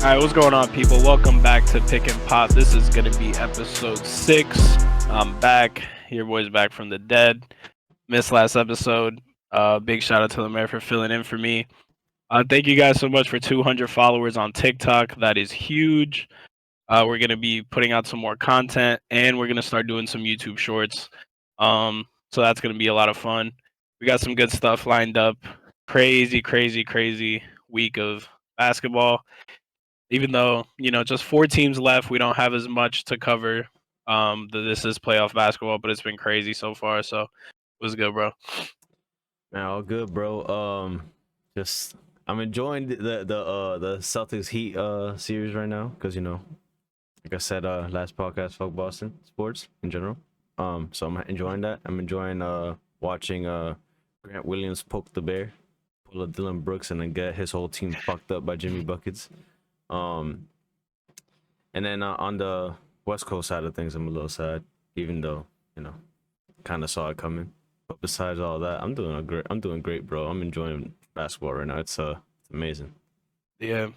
All right, what's going on, people? Welcome back to Pick and Pop. This is going to be Ep.6. I'm back. Your boy's back from the dead. Missed last episode. Big shout out to the mayor for filling in for me. Thank you guys so much for 200 followers on TikTok. That is huge. We're going to be putting out some more content, and we're going to start doing some YouTube shorts. So that's going to be a lot of fun. We got some good stuff lined up. Crazy week of basketball. Even though, just 4 teams left, we don't have as much to cover. This is playoff basketball, but it's been crazy so far. So it was good, bro. Man, all good, bro. Just I'm enjoying the Celtics Heat series right now because like I said last podcast, fuck Boston sports in general. So I'm enjoying that. I'm enjoying watching Grant Williams poke the bear, pull a Dylan Brooks, and then get his whole team fucked up by Jimmy buckets. And then on the West Coast side of things, I'm a little sad, even though kind of saw it coming. But besides all that, I'm doing great, bro. I'm enjoying basketball right now. It's amazing. Yeah.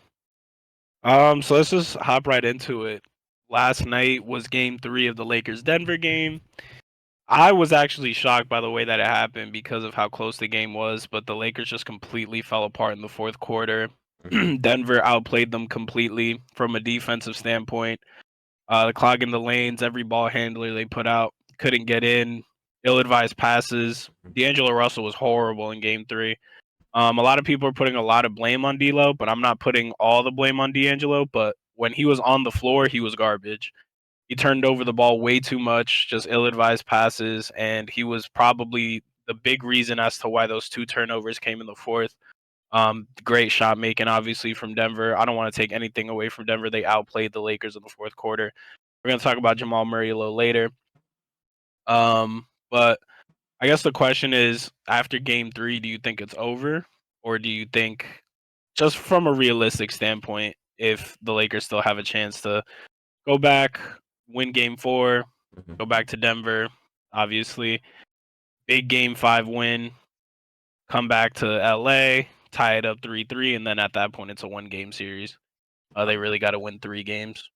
So let's just hop right into it. Last night was game 3 of the Lakers Denver game. I was actually shocked by the way that it happened because of how close the game was, but the Lakers just completely fell apart in the fourth quarter. Denver outplayed them completely from a defensive standpoint. Clogging the lanes, every ball handler they put out couldn't get in. Ill-advised passes. D'Angelo Russell was horrible in Game 3. A lot of people are putting a lot of blame on D'Lo, but I'm not putting all the blame on D'Angelo. But when he was on the floor, he was garbage. He turned over the ball way too much, just ill-advised passes, and he was probably the big reason as to why those 2 turnovers came in the fourth. Great shot making, obviously, from Denver. I don't want to take anything away from Denver. They outplayed the Lakers in the fourth quarter. We're going to talk about Jamal Murray a little later. But I guess the question is, after game 3, do you think it's over? Or do you think, just from a realistic standpoint, if the Lakers still have a chance to go back, win game 4, go back to Denver, obviously, big game 5 win, come back to LA, tie it up 3-3, and then at that point, it's a 1-game series. They really got to win 3 games.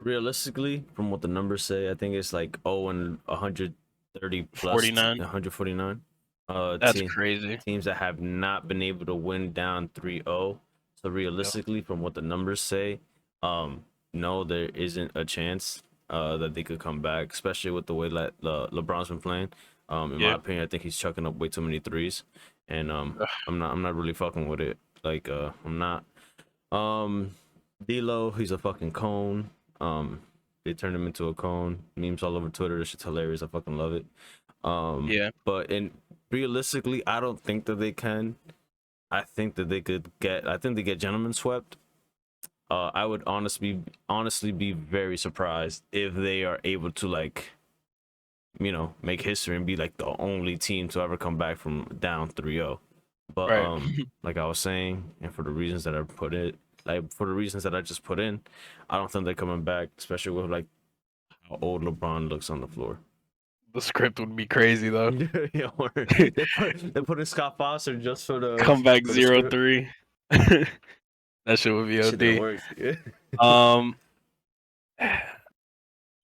Realistically, from what the numbers say, I think it's like 130 plus 49. 149. That's crazy. Teams that have not been able to win down 3-0. So realistically, from what the numbers say, no, there isn't a chance that they could come back, especially with the way that LeBron's been playing. In my opinion, I think he's chucking up way too many threes, and I'm not really fucking with it. Like I'm not. D'Lo, he's a fucking cone. They turned him into a cone. Memes all over Twitter. This shit's hilarious. I fucking love it. But realistically, I don't think that they can. I think that they could get. I think they get gentlemen swept. I would honestly be very surprised if they are able to make history and be like the only team to ever come back from down 3-0. But Right. like I was saying, and for the reasons that I just put in, I don't think they're coming back, especially with like how old LeBron looks on the floor. The script would be crazy, though. Yeah, they put in Scott Foster just for the Comeback for the script. 0-3. That shit would be Shit didn't OD. work. Yeah.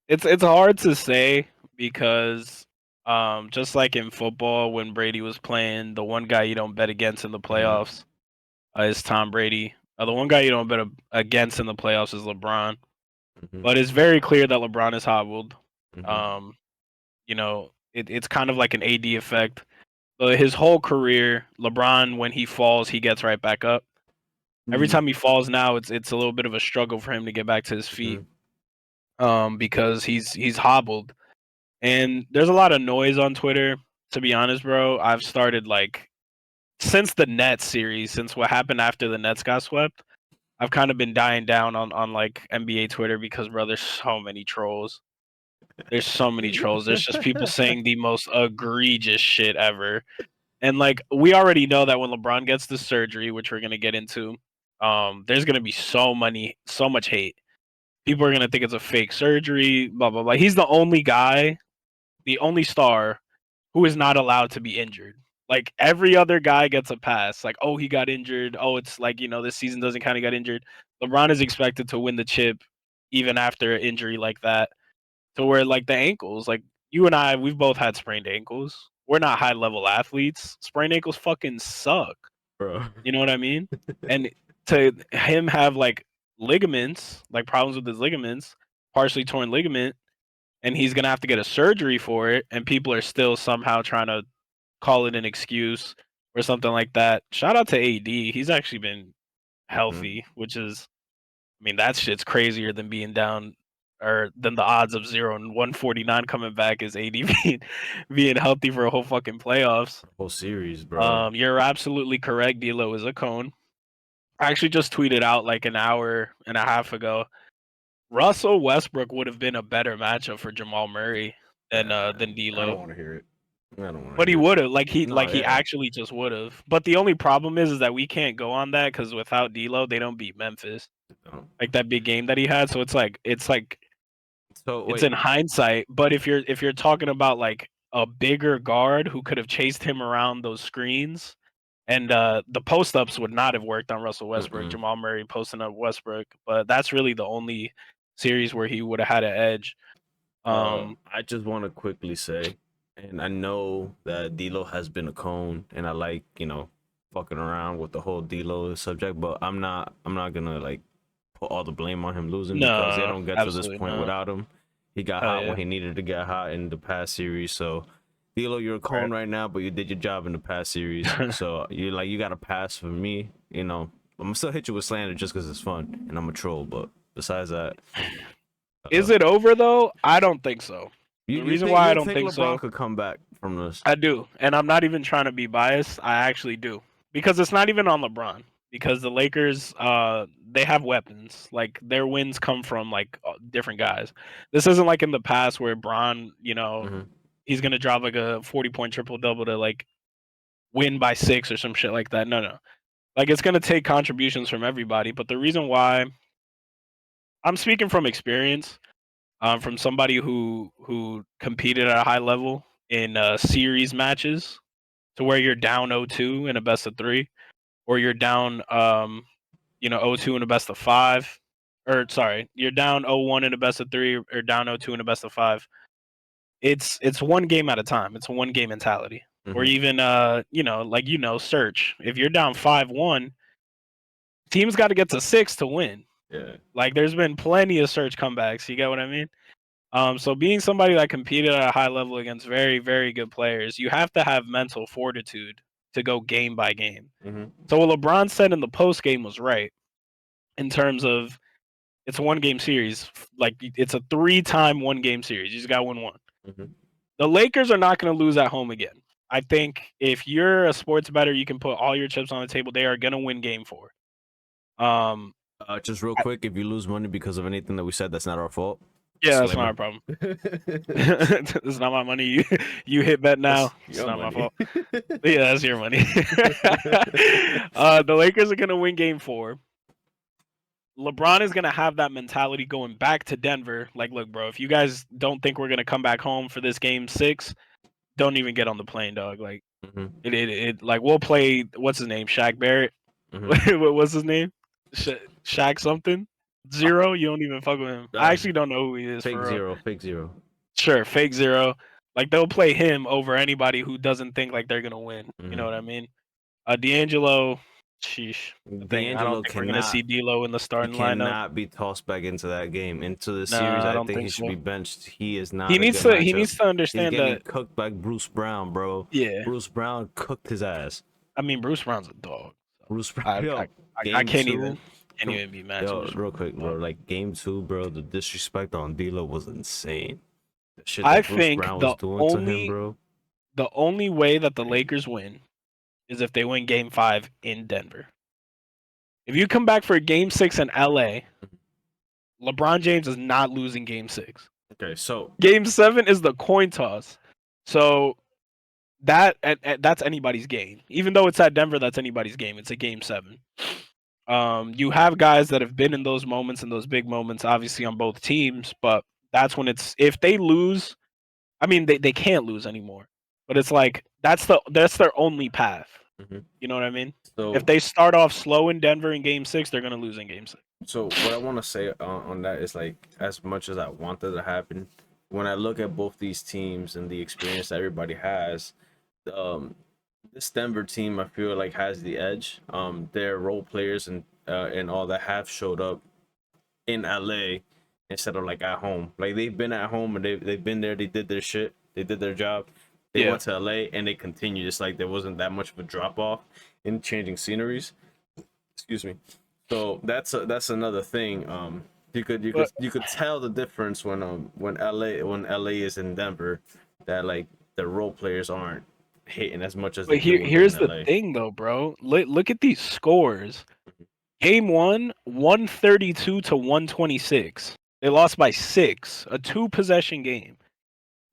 It's hard to say because just like in football when Brady was playing, the one guy you don't bet against in the playoffs is Tom Brady. The one guy you don't bet against in the playoffs is LeBron. But it's very clear that LeBron is hobbled. It's kind of like an AD effect. His whole career, LeBron, when he falls, he gets right back up. Every time he falls now, it's a little bit of a struggle for him to get back to his feet. Because he's hobbled. And there's a lot of noise on Twitter, to be honest, bro. I've started since the Nets series, since what happened after the Nets got swept, I've kind of been dying down on like NBA Twitter because, bro, there's so many trolls. There's so many trolls. There's just people saying the most egregious shit ever. And we already know that when LeBron gets the surgery, which we're gonna get into, there's gonna be so much hate. People are gonna think it's a fake surgery, blah blah blah. He's the only guy, the only star who is not allowed to be injured. Like every other guy gets a pass. Like, oh, he got injured. Oh, it's like, this season doesn't count. He got injured. LeBron is expected to win the chip even after an injury like that. To where like the ankles, like you and I, we've both had sprained ankles. We're not high level athletes. Sprained ankles fucking suck. bro. You know what I mean? And to him have like ligaments, like problems with his ligaments, partially torn ligament, and he's gonna have to get a surgery for it, and people are still somehow trying to call it an excuse or something like that. Shout out to AD. He's actually been healthy, which is, I mean, that shit's crazier than being down or than the odds of 0 and 149 coming back is AD being healthy for a whole fucking playoffs. Whole series, bro. You're absolutely correct. D'Lo is a cone. I actually just tweeted out like an hour and a half ago. Russell Westbrook would have been a better matchup for Jamal Murray than I D'Lo. don't want to hear it. I don't want to. But he would have, No, he actually just would have. But the only problem is that we can't go on that because without D'Lo, they don't beat Memphis. Like that big game that he had. So it's like So it's in hindsight. But if you're talking about like a bigger guard who could have chased him around those screens, and the post ups would not have worked on Russell Westbrook, Jamal Murray posting up Westbrook. But that's really the only series where he would have had an edge. I just want to quickly say, and I know that D'Lo has been a cone, and I like fucking around with the whole D'Lo subject, but I'm not gonna like put all the blame on him losing because they don't get to this point without him. He got hot when he needed to get hot in the past series. So D'Lo, you're a cone right now, but you did your job in the past series. So you got a pass for me. I'm gonna still hit you with slander just because it's fun, and I'm a troll. But besides that. Is it over though? I don't think so. The reason why I don't think LeBron so, could come back from this. I do, and I'm not even trying to be biased. I actually do because it's not even on LeBron. Because the Lakers, they have weapons. Like their wins come from like different guys. This isn't like in the past where Bron, he's gonna drop like a 40-point triple double to like win by 6 or some shit like that. No. Like it's gonna take contributions from everybody. But the reason why I'm speaking from experience, from somebody who competed at a high level in series matches, to where you're down 0-2 in a best of 3, or you're down 0-2 in a best of 5, or sorry, you're down 0-1 in a best of 3, or down 0-2 in a best of 5. It's one game at a time. It's a one game mentality. Or even search. If you're down 5-1, teams got to get to 6 to win. Yeah. Like there's been plenty of search comebacks. You get what I mean? So being somebody that competed at a high level against very, very good players, you have to have mental fortitude to go game by game. So what LeBron said in the post game was right in terms of it's a 1-game series. Like it's a 3-time 1-game series. You just got to win one. The Lakers are not going to lose at home again. I think if you're a sports bettor, you can put all your chips on the table. They are going to win game 4. Just real quick, if you lose money because of anything that we said, that's not our fault. Yeah, that's not our problem. It's not my money. You hit bet now. It's not my fault. Yeah, that's your money. The Lakers are gonna win game 4. LeBron is gonna have that mentality going back to Denver. Like, look, bro, if you guys don't think we're gonna come back home for this game 6, don't even get on the plane, dog. Like, like we'll play. What's his name? Shaq Barrett. What's his name? Shaq something. 0. You don't even fuck with him. I actually don't know who he is. Fake zero. Sure, fake 0. Like they'll play him over anybody who doesn't think like they're gonna win. You know what I mean? D'Angelo, sheesh. I don't think we're gonna see D'Lo in the starting lineup. Cannot be tossed back into that game, into the series. I think he should be benched. He is not. He needs to understand he's getting cooked by Bruce Brown, bro. Yeah, Bruce Brown cooked his ass. I mean, Bruce Brown's a dog. Bruce Brown. I can't even be mad. Real quick, bro. Like game 2, bro. The disrespect on D'Lo was insane. The shit I that Bruce think Brown was doing to him, bro. The only way that the Lakers win is if they win game 5 in Denver. If you come back for game 6 in LA, LeBron James is not losing game 6. Okay, so game 7 is the coin toss. So that's anybody's game. Even though it's at Denver, that's anybody's game. It's a game 7. You have guys that have been in those moments and those big moments, obviously on both teams, but that's when if they lose, I mean, they can't lose anymore. But it's like that's their only path. Hmm. You know what I mean? If So they start off slow in Denver in Game 6, they're gonna lose in Game 6. So what I want to say on that is like, as much as I want that to happen, when I look at both these teams and the experience that everybody has, um, this Denver team I feel like has the edge. Their role players and all that have showed up in LA instead of like at home. Like they've been at home and they've been there. They did their shit. They did their job. They Yeah, went to LA and they continued. It's like there wasn't that much of a drop off in changing sceneries. Excuse me. So that's another thing. but You could tell the difference when LA is in Denver, that like the role players aren't hitting as much as they do when they're in here's the LA. thing though, bro. Look at these scores. Game 1, 132 to 126. They lost by 6, a 2-possession game.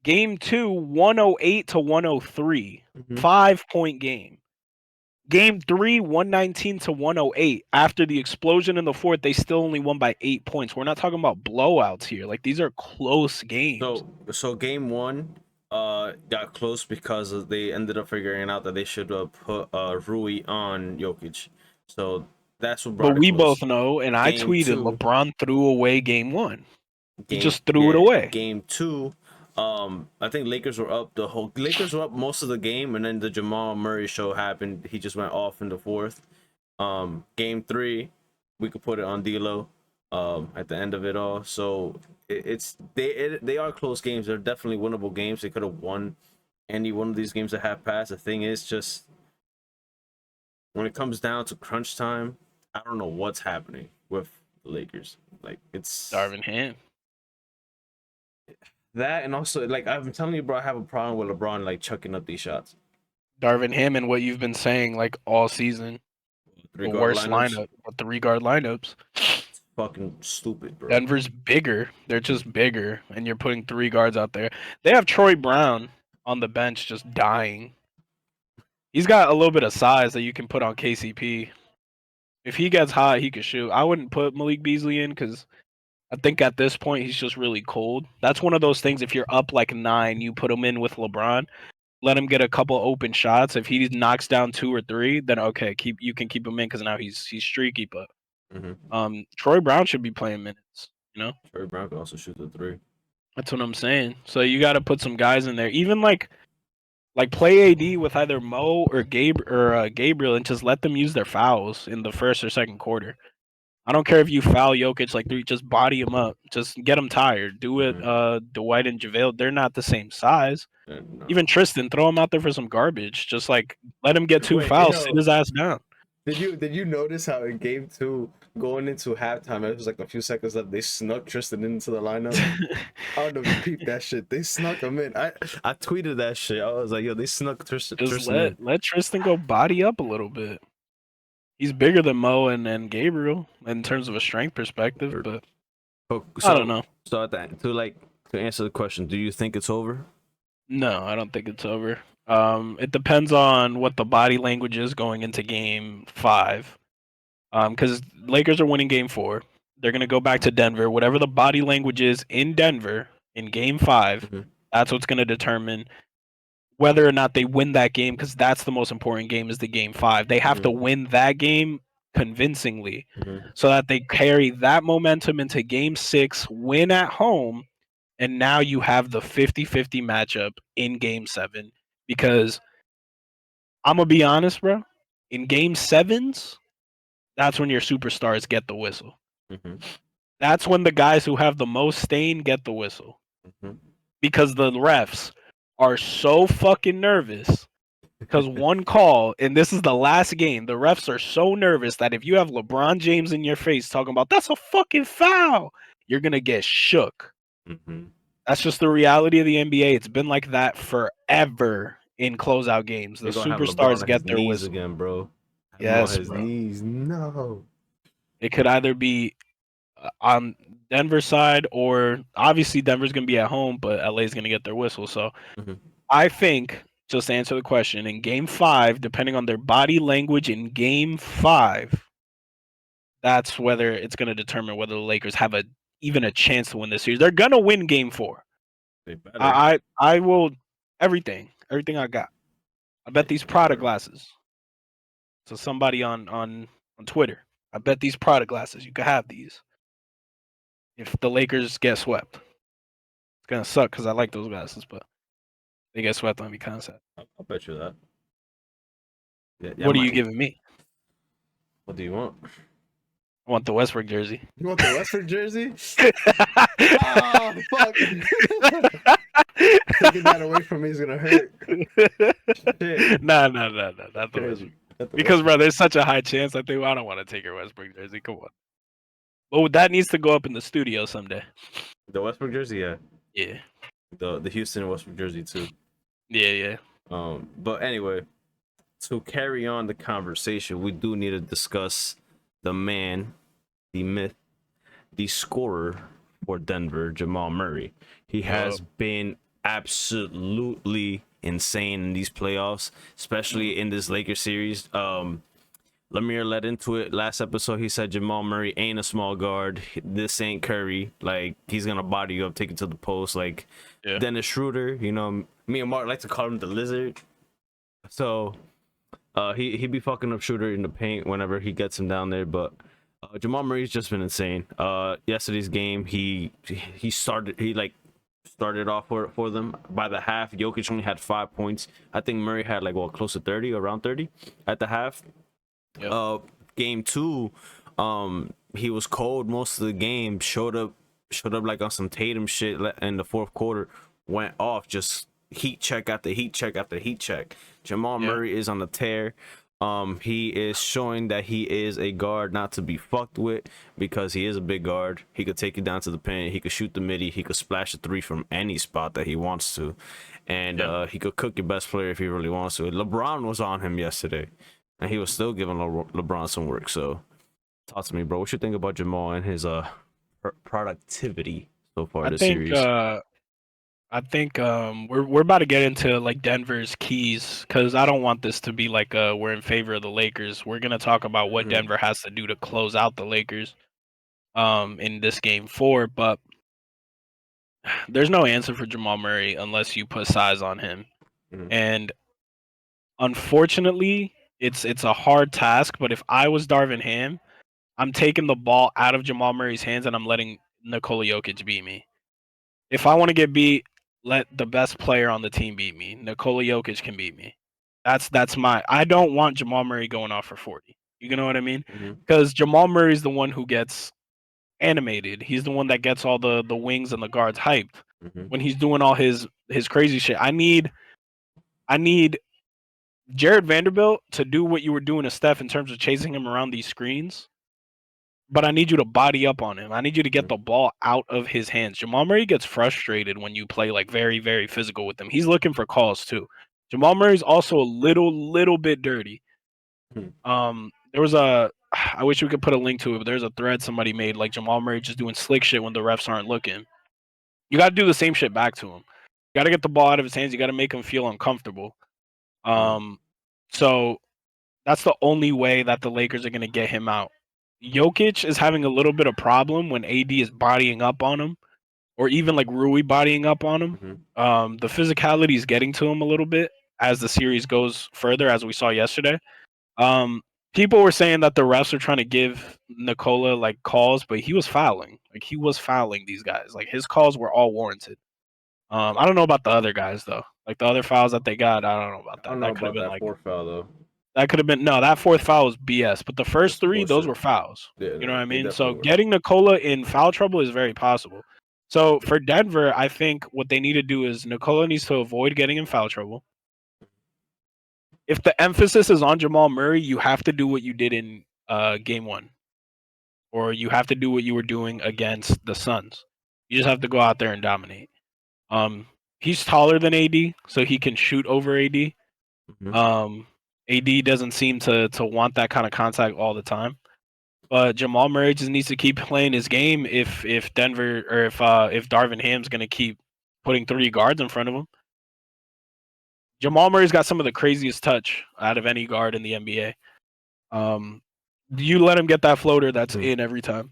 Game 2, 108 to 103, Mm-hmm. 5-point game. Game 3, 119 to 108. After the explosion in the fourth, they still only won by 8 points. We're not talking about blowouts here. Like these are close games. So game one got close because they ended up figuring out that they should have put Rui on Jokic. So that's what But brought it we both close. know, and I Game tweeted, two, LeBron threw away game 1. He just threw it away. game two, I think Lakers were up most of the game, and then the Jamal Murray show happened. He just went off in the fourth. Game three, we could put it on D'Lo at the end of it all. So they are close games. They're definitely winnable games. They could have won any one of these games that have passed. The thing is, just when it comes down to crunch time, I don't know what's happening with the Lakers. Like it's Darvin Ham. that, and also like I've been telling you, bro, I have a problem with LeBron like chucking up these shots. Darvin Ham and what you've been saying like all season. Three The guard worst lineups, lineup, the 3-guard lineups. fucking stupid, bro. Denver's bigger. They're just bigger, and you're putting 3 guards out there. They have Troy Brown on the bench just dying. He's got a little bit of size that you can put on KCP. If he gets hot, he could shoot. I wouldn't put Malik Beasley in because I think at this point he's just really cold. That's one of those things. If you're up like 9, you put him in with LeBron. Let him get a couple open shots. If he knocks down 2 or 3, then okay, you can keep him in because now he's streaky. But Troy Brown should be playing minutes. You know, Troy Brown can also shoot the three. that's what I'm saying. So you got to put some guys in there. Even like play AD with either Mo or Gabriel, and just let them use their fouls in the first or second quarter. I don't care if you foul Jokic like 3, just body him up. Just get him tired. Do it. Dwight and JaVale, they're not the same size. No. Even Tristan, throw him out there for some garbage. Just like let him get 2 Wait, fouls, yo, sit his ass down. did you notice how in game two, going into halftime, it was like a few seconds left, they snuck Tristan into the lineup? I don't know if you peeped that shit. They snuck him in. I tweeted that shit. I was like, yo, they snuck Just Tristan in. let Tristan go body up a little bit. He's bigger than Mo and Gabriel in terms of a strength perspective, but I don't know. So at that, to answer the question, do you think it's over? No, I don't think it's over. It depends on what the body language is going into game 5. Because Lakers are winning game 4. They're gonna go back to Denver. Whatever the body language is in Denver in game 5, that's what's gonna determine whether or not they win that game. Because that's the most important game, is the game 5. They have to win that game convincingly, so that they carry that momentum into game 6, win at home, and now you have the 50-50 matchup in game 7. Because I'm gonna be honest, bro, in game 7s, that's when your superstars get the whistle. That's when the guys who have the most stain get the whistle. Because the refs are so fucking nervous. Because one call, and this is the last game, the refs are so nervous that if you have LeBron James in your face talking about that's a fucking foul, you're gonna get shook. That's just the reality of the NBA. It's been like that forever in closeout games. The superstars get their whistle again, bro. Yes, his bro. knees. No. It could either be on Denver's side, or obviously Denver's gonna be at home, but LA's gonna get their whistle. So I think, just to answer the question, in game 5, depending on their body language in game 5, that's whether it's gonna determine whether the Lakers have even a chance to win this series. They're gonna win game 4. They better. I will everything. Everything I got. I bet these Prada glasses. So somebody on Twitter. I bet these Prada glasses. You could have these if the Lakers get swept. It's gonna suck because I like those glasses, but they get swept on me concept. I'll bet you that. Yeah, What are you giving me? What do you want? I want the Westbrook jersey. You want the Westbrook jersey? Oh, fuck. Taking that away from me is gonna hurt. Shit. Nah, not the Westbrook. Because, bro, there's such a high chance. I don't want to take your Westbrook jersey. Come on. But that needs to go up in the studio someday. The Westbrook jersey, yeah. Yeah. The Houston Westbrook jersey too. Yeah. But anyway, to carry on the conversation, we do need to discuss the man, the myth, the scorer for Denver, Jamal Murray. He has been absolutely insane in these playoffs, especially in this Lakers series. Lemire led into it last episode. He said Jamal Murray ain't a small guard. This ain't Curry. Like, he's gonna body you up, take it to the post. Like, Dennis Schroeder. You know, me and Mark like to call him the Lizard. So, he be fucking up Schroeder in the paint whenever he gets him down there. But Jamal Murray's just been insane. Yesterday's game, he started off for them. By the half, Jokic only had 5 points. I think Murray had close to 30, around 30 at the half. Yep. Game 2, he was cold most of the game. Showed up like on some Tatum shit in the fourth quarter. Went off, just heat check after heat check after heat check. Jamal Murray is on the tear. He is showing that he is a guard not to be fucked with, because he is a big guard. He could take you down to the paint. He could shoot the midi. He could splash a three from any spot that he wants to, and he could cook your best player if he really wants to. LeBron was on him yesterday, and he was still giving LeBron some work. So, talk to me, bro. What you think about Jamal and his productivity so far this series? I think we're about to get into Denver's keys, because I don't want this to be we're in favor of the Lakers. We're gonna talk about what Denver has to do to close out the Lakers in this game 4, but there's no answer for Jamal Murray unless you put size on him. And unfortunately, it's a hard task, but if I was Darvin Ham, I'm taking the ball out of Jamal Murray's hands and I'm letting Nikola Jokic beat me. If I want to get beat, let the best player on the team beat me. Nikola Jokic can beat me. That's my. I don't want Jamal Murray going off for 40. You know what I mean? Because Jamal Murray is the one who gets animated. He's the one that gets all the wings and the guards hyped when he's doing all his crazy shit. I need Jared Vanderbilt to do what you were doing to Steph in terms of chasing him around these screens. But I need you to body up on him. I need you to get the ball out of his hands. Jamal Murray gets frustrated when you play very, very physical with him. He's looking for calls too. Jamal Murray's also a little bit dirty. There was I wish we could put a link to it, but there's a thread somebody made Jamal Murray just doing slick shit when the refs aren't looking. You got to do the same shit back to him. You got to get the ball out of his hands. You got to make him feel uncomfortable. So that's the only way that the Lakers are going to get him out. Jokic is having a little bit of problem when AD is bodying up on him, or even Rui bodying up on him. The physicality is getting to him a little bit as the series goes further, as we saw yesterday. People were saying that the refs are trying to give Nikola calls, but he was fouling. He was fouling these guys. His calls were all warranted. I don't know about the other guys though. The other fouls that they got, I don't know about that. That could have been that fourth foul though. That could have been that fourth foul was BS. But the first three, those were fouls. Yeah, you know what I mean? So getting Nikola in foul trouble is very possible. So for Denver, I think what they need to do is Nikola needs to avoid getting in foul trouble. If the emphasis is on Jamal Murray, you have to do what you did in game 1. Or you have to do what you were doing against the Suns. You just have to go out there and dominate. He's taller than AD, so he can shoot over AD. AD doesn't seem to want that kind of contact all the time. But Jamal Murray just needs to keep playing his game if Denver or if Darvin Ham's going to keep putting 3 guards in front of him. Jamal Murray's got some of the craziest touch out of any guard in the NBA. You let him get that floater, that's in every time.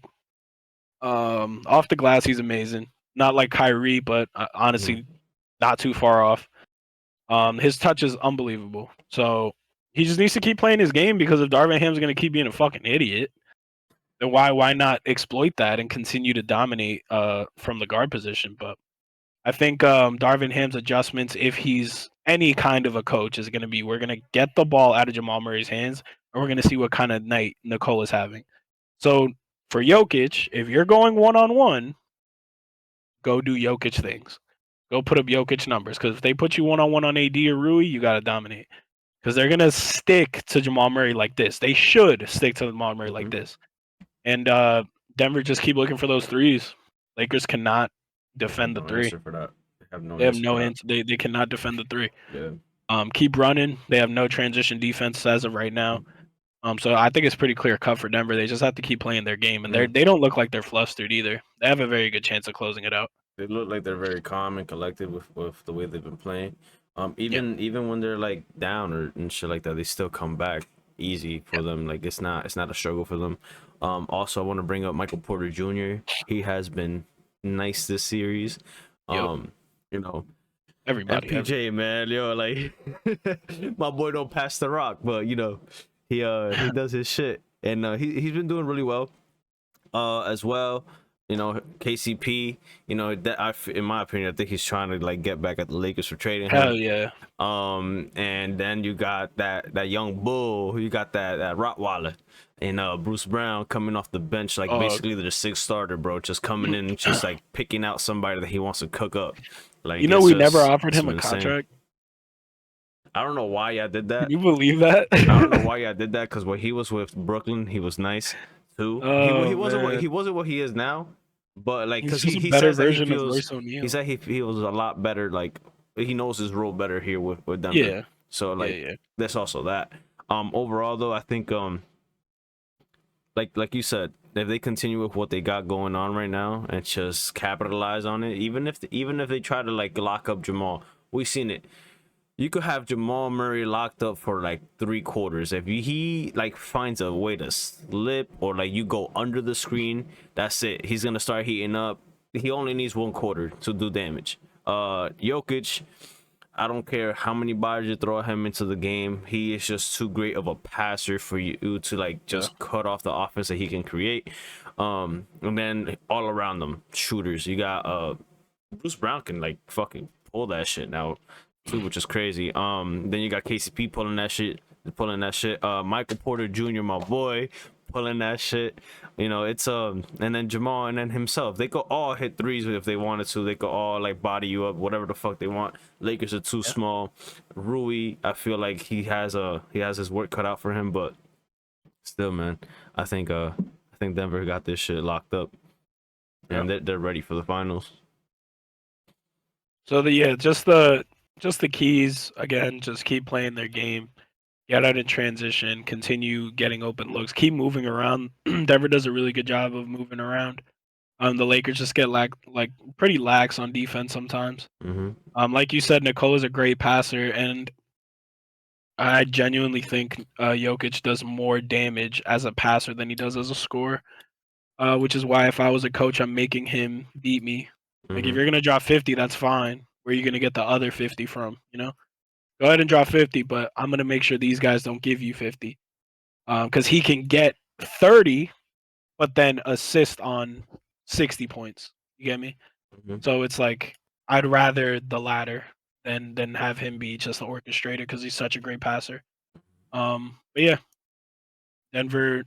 Off the glass, he's amazing. Not like Kyrie, but honestly, not too far off. His touch is unbelievable. So he just needs to keep playing his game because if Darvin Ham's going to keep being a fucking idiot, then why not exploit that and continue to dominate from the guard position? But I think Darvin Ham's adjustments, if he's any kind of a coach, is going to be we're going to get the ball out of Jamal Murray's hands and we're going to see what kind of night Nikola's having. So for Jokic, if you're going one-on-one, go do Jokic things. Go put up Jokic numbers because if they put you one-on-one on AD or Rui, you got to dominate because they're going to stick to Jamal Murray like this. They should stick to Jamal Murray like this. And Denver just keep looking for those threes. Lakers cannot defend the three. Answer for that. They have no answer. They cannot defend the three. Yeah. Keep running. They have no transition defense as of right now. So I think it's pretty clear cut for Denver. They just have to keep playing their game, and they don't look like they're flustered either. They have a very good chance of closing it out. They look like they're very calm and collected with the way they've been playing. Even when they're like down and shit like that, they still come back easy for them. Like it's not a struggle for them. Also, I want to bring up Michael Porter Jr. He has been nice this series. You know, everybody. MPJ, man, yo, like my boy don't pass the rock, but you know, he does his shit, and he's been doing really well, as well. You know, KCP, you know, that in my opinion, I think he's trying to like get back at the Lakers for trading him. Hell yeah. And then you got that young bull, you got that Rottweiler, and Bruce Brown coming off the bench, like basically the sixth starter, bro, just coming in and just like picking out somebody that he wants to cook up. Like, you know, we never offered him a contract. I don't know why y'all did that. Can you believe that? I don't know why y'all did that, because when he was with Brooklyn, he was nice too. He wasn't what he is now, but like because he says that he feels, he said he feels a lot better. Like he knows his role better here with Denver. Yeah. So like there's also that. Overall though, I think like you said, if they continue with what they got going on right now and just capitalize on it, even if they try to like lock up Jamal, we've seen it. You could have Jamal Murray locked up for like 3 quarters. If he like finds a way to slip or like you go under the screen, that's it. He's gonna start heating up. He only needs 1 quarter to do damage. Jokic, I don't care how many bodies you throw him into the game. He is just too great of a passer for you to like just cut off the offense that he can create. And then all around them, shooters. You got Bruce Brown can like fucking pull that shit now too, which is crazy. Then you got KCP pulling that shit. Michael Porter Jr., my boy, pulling that shit. You know, it's and then Jamal and then himself. They could all hit threes if they wanted to. They could all like body you up, whatever the fuck they want. Lakers are too small. Rui, I feel like he has his work cut out for him, but still, man, I think Denver got this shit locked up, and they're ready for the finals. So just the keys again, just keep playing their game, get out in transition, continue getting open looks, keep moving around. Denver does a really good job of moving around. The Lakers just get like pretty lax on defense sometimes. Like you said, Nikola's a great passer, and I genuinely think Jokic does more damage as a passer than he does as a scorer. Which is why if I was a coach, I'm making him beat me. Like if you're gonna drop 50, that's fine. Where are you gonna get the other 50 from? You know, go ahead and drop 50, but I'm gonna make sure these guys don't give you 50, because he can get 30, but then assist on 60 points. You get me? So it's like I'd rather the latter than have him be just an orchestrator because he's such a great passer. But yeah, Denver's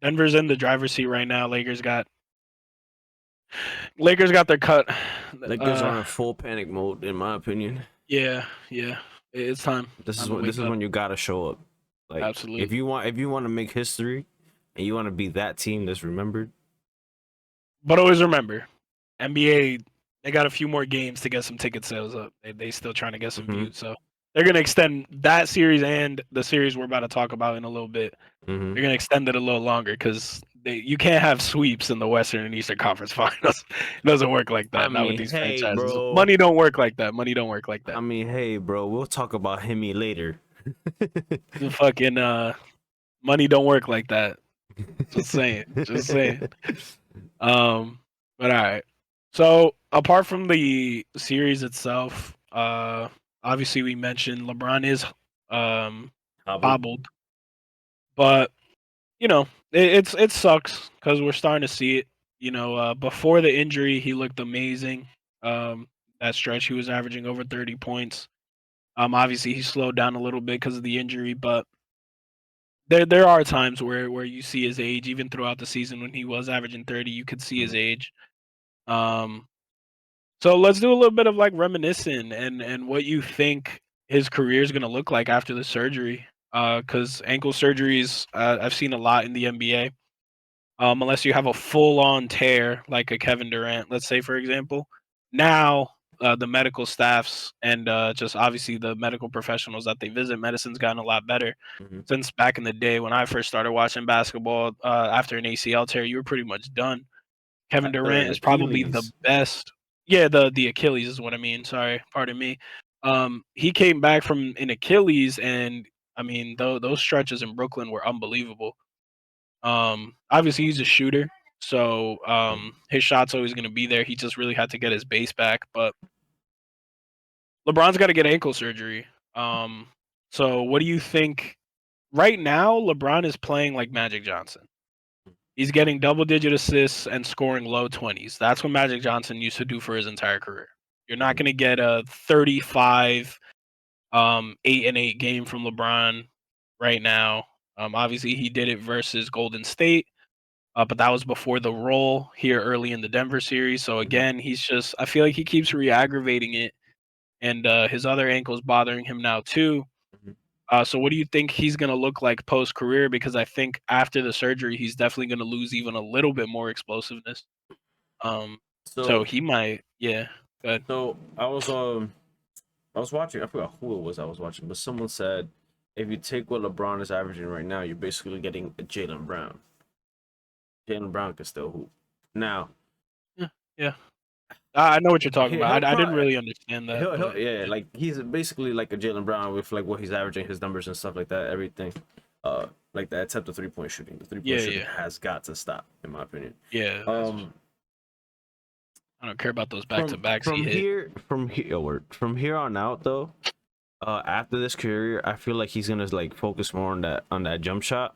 in the driver's seat right now. Lakers got their cut. Lakers are in full panic mode, in my opinion. Yeah, it's time. This is when you gotta show up. Like, absolutely. If you want to make history, and you want to be that team that's remembered. But always remember, NBA, they got a few more games to get some ticket sales up. They still trying to get some views, so they're gonna extend that series and the series we're about to talk about in a little bit. They're gonna extend it a little longer because you can't have sweeps in the Western and Eastern Conference Finals. It doesn't work like that. Not with these franchises. Bro. Money don't work like that. I mean, hey, bro, we'll talk about Hemi later. The fucking money don't work like that. Just saying. But all right. So apart from the series itself, Obviously, we mentioned LeBron is Hobbled. hobbled, but it sucks because we're starting to see it. Before the injury, he looked amazing. That stretch, he was averaging over 30 points. Obviously, he slowed down a little bit because of the injury, but there are times where you see his age, even throughout the season when he was averaging 30, you could see his Mhm. age. Um, so let's do a little bit of like reminiscing and what you think his career is gonna look like after the surgery. Because ankle surgeries, I've seen a lot in the NBA. Unless you have a full-on tear like a Kevin Durant, let's say, for example. Now, the medical staffs and just obviously the medical professionals that they visit, medicine's gotten a lot better Mhm. since back in the day when I first started watching basketball. After an ACL tear, you were pretty much done. Kevin After an Durant is probably the Achilles. best. Yeah, the Achilles is what I mean. Sorry, pardon me. He came back from an Achilles, and I mean, those stretches in Brooklyn were unbelievable. Obviously he's a shooter, so Mhm. his shot's always going to be there. He just really had to get his base back. But LeBron's got to get ankle surgery. Um, so what do you think? Right now, LeBron is playing like Magic Johnson. He's getting double-digit assists and scoring low 20s. That's what Magic Johnson used to do for his entire career. You're not Mhm. going to get a 35, 8-8 game from LeBron right now. Obviously, he did it versus Golden State. But that was before the roll here early in the Denver series. So Mhm. again, I feel like he keeps re-aggravating it, and his other ankle's bothering him now too. Mhm. So what do you think he's gonna look like post career? Because I think after the surgery, he's definitely gonna lose even a little bit more explosiveness. Um, so So he might, yeah. Good. so I was watching, I forgot who it was I was watching, but someone said if you take what LeBron is averaging right now, you're basically getting a Jalen Brown. Jalen Brown can still hoop. Now, Yeah, yeah. I know what you're talking he'll about. I didn't probably really understand that, he'll but yeah, yeah, like he's basically like a Jalen Brown with like what he's averaging, his numbers and stuff like that, everything. Uh, like that, except the 3 point shooting. The 3 point yeah, shooting yeah, has got to stop, in my opinion. yeah. Um, I don't care about those back to from backs he from hit. here from here from here on out though, after this career, I feel like he's gonna like focus more on that jump shot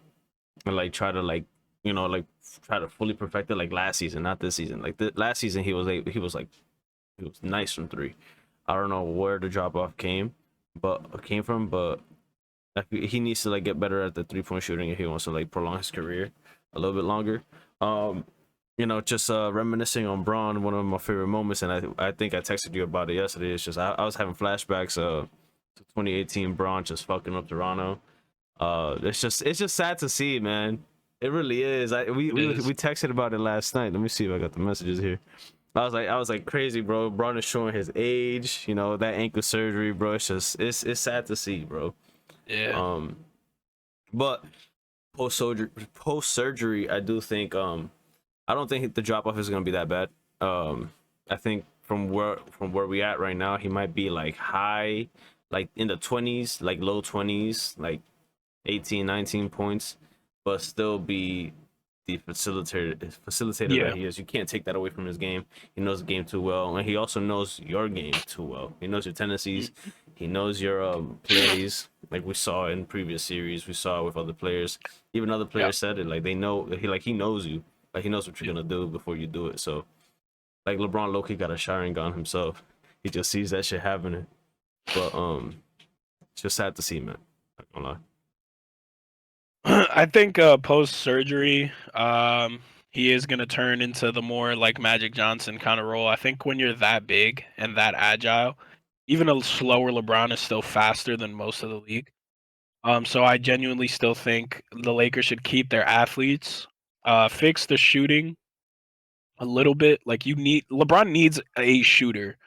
and like try to like like try to fully perfect it like last season, not this season. Like the last season, he was nice from three. I don't know where the drop off came from, but like, he needs to like get better at the 3 point shooting if he wants to like prolong his career a little bit longer. Um, just reminiscing on Braun, one of my favorite moments, and I think I texted you about it yesterday. It's just I was having flashbacks to 2018 Braun just fucking up Toronto. It's just sad to see, man. It really is. It is. We texted about it last night. Let me see if I got the messages here. I was like crazy, bro. Braun is showing his age. That ankle surgery, bro. It's sad to see, bro. Yeah. Um, but post surgery, I do think I don't think the drop off is gonna be that bad. I think from where we at right now, he might be like high, like in the 20s, like low 20s, like 18, 19 points, but still be the facilitator that Yeah. he is. You can't take that away from his game. He knows the game too well, and he also knows your game too well. He knows your tendencies. Mhm. He knows your plays, like we saw in previous series. We saw with other players. Even other Yeah. players said it. Like they know he knows you. Like he knows what you're gonna do before you do it. So like LeBron Loki got a shining gun himself. He just sees that shit happening. But it's just sad to see, man. Not gonna lie. I think post surgery, he is gonna turn into the more like Magic Johnson kind of role. I think when you're that big and that agile, even a slower LeBron is still faster than most of the league. So I genuinely still think the Lakers should keep their athletes, fix the shooting a little bit. Like LeBron needs a shooter.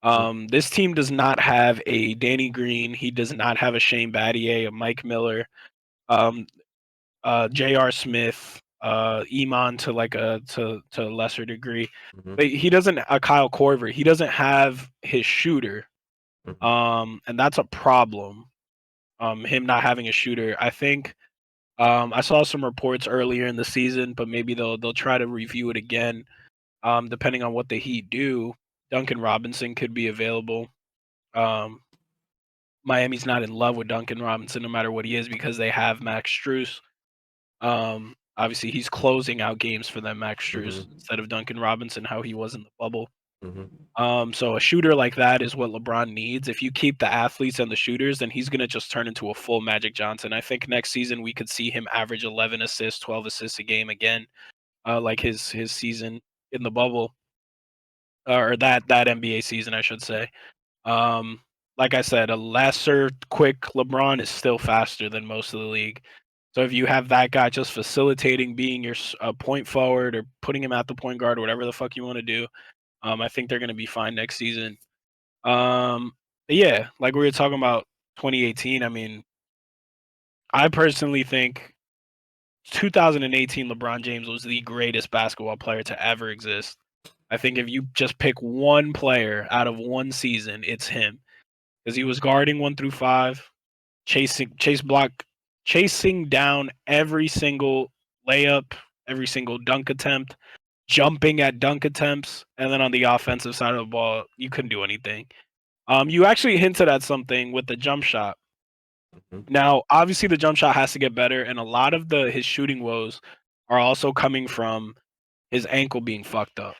Mhm. This team does not have a Danny Green. He does not have a Shane Battier, a Mike Miller. Um, J.R. Smith, Iman to a lesser degree. Mhm. But he doesn't Kyle Korver. He doesn't have his shooter. Mhm. And that's a problem. Him not having a shooter. I think I saw some reports earlier in the season, but maybe they'll try to review it again. Depending on what the Heat do, Duncan Robinson could be available. Um, Miami's not in love with Duncan Robinson no matter what he is because they have Max Strus. Obviously, he's closing out games for them, Max Strus, Mm-hmm. instead of Duncan Robinson, how he was in the bubble. Mm-hmm. So a shooter like that is what LeBron needs. If you keep the athletes and the shooters, then he's gonna just turn into a full Magic Johnson. I think next season we could see him average 11 assists, 12 assists a game again, like his season in the bubble, or that NBA season, I should say. Um, like I said, a lesser, quick LeBron is still faster than most of the league. So if you have that guy just facilitating, being your point forward or putting him at the point guard, or whatever the fuck you want to do, I think they're gonna be fine next season. But yeah, like we were talking about 2018. I mean, I personally think 2018 LeBron James was the greatest basketball player to ever exist. I think if you just pick one player out of one season, it's him because he was guarding 1 through 5, chasing down every single layup, every single dunk attempt, jumping at dunk attempts, and then on the offensive side of the ball, you couldn't do anything. You actually hinted at something with the jump shot. Mm-hmm. Now, obviously, the jump shot has to get better, and a lot of his shooting woes are also coming from his ankle being fucked up.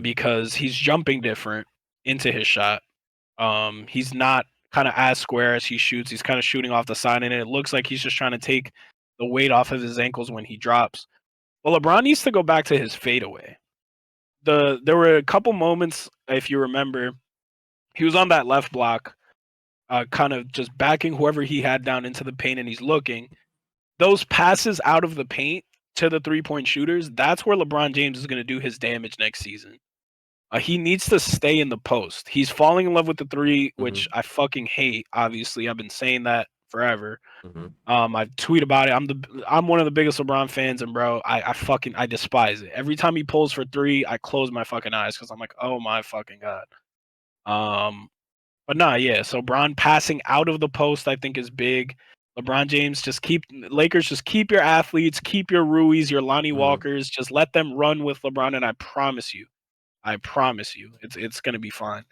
Because he's jumping different into his shot. He's not kind of as square as he shoots. He's kind of shooting off the side, and it looks like he's just trying to take the weight off of his ankles when he drops. Well, LeBron needs to go back to his fadeaway. There were a couple moments, if you remember, he was on that left block, kind of just backing whoever he had down into the paint, and he's looking. Those passes out of the paint to the 3-point shooters, that's where LeBron James is going to do his damage next season. He needs to stay in the post. He's falling in love with the three, which Mm-hmm. I fucking hate. Obviously, I've been saying that forever. Mm-hmm. I tweet about it. I'm one of the biggest LeBron fans, and bro, I despise it. Every time he pulls for three, I close my fucking eyes because I'm like, oh my fucking god. But nah, yeah. So Bron passing out of the post, I think, is big. LeBron James, Lakers, just keep your athletes, keep your Ruiz, your Lonnie Mm-hmm. Walkers, just let them run with LeBron, and I promise you, it's gonna be fine.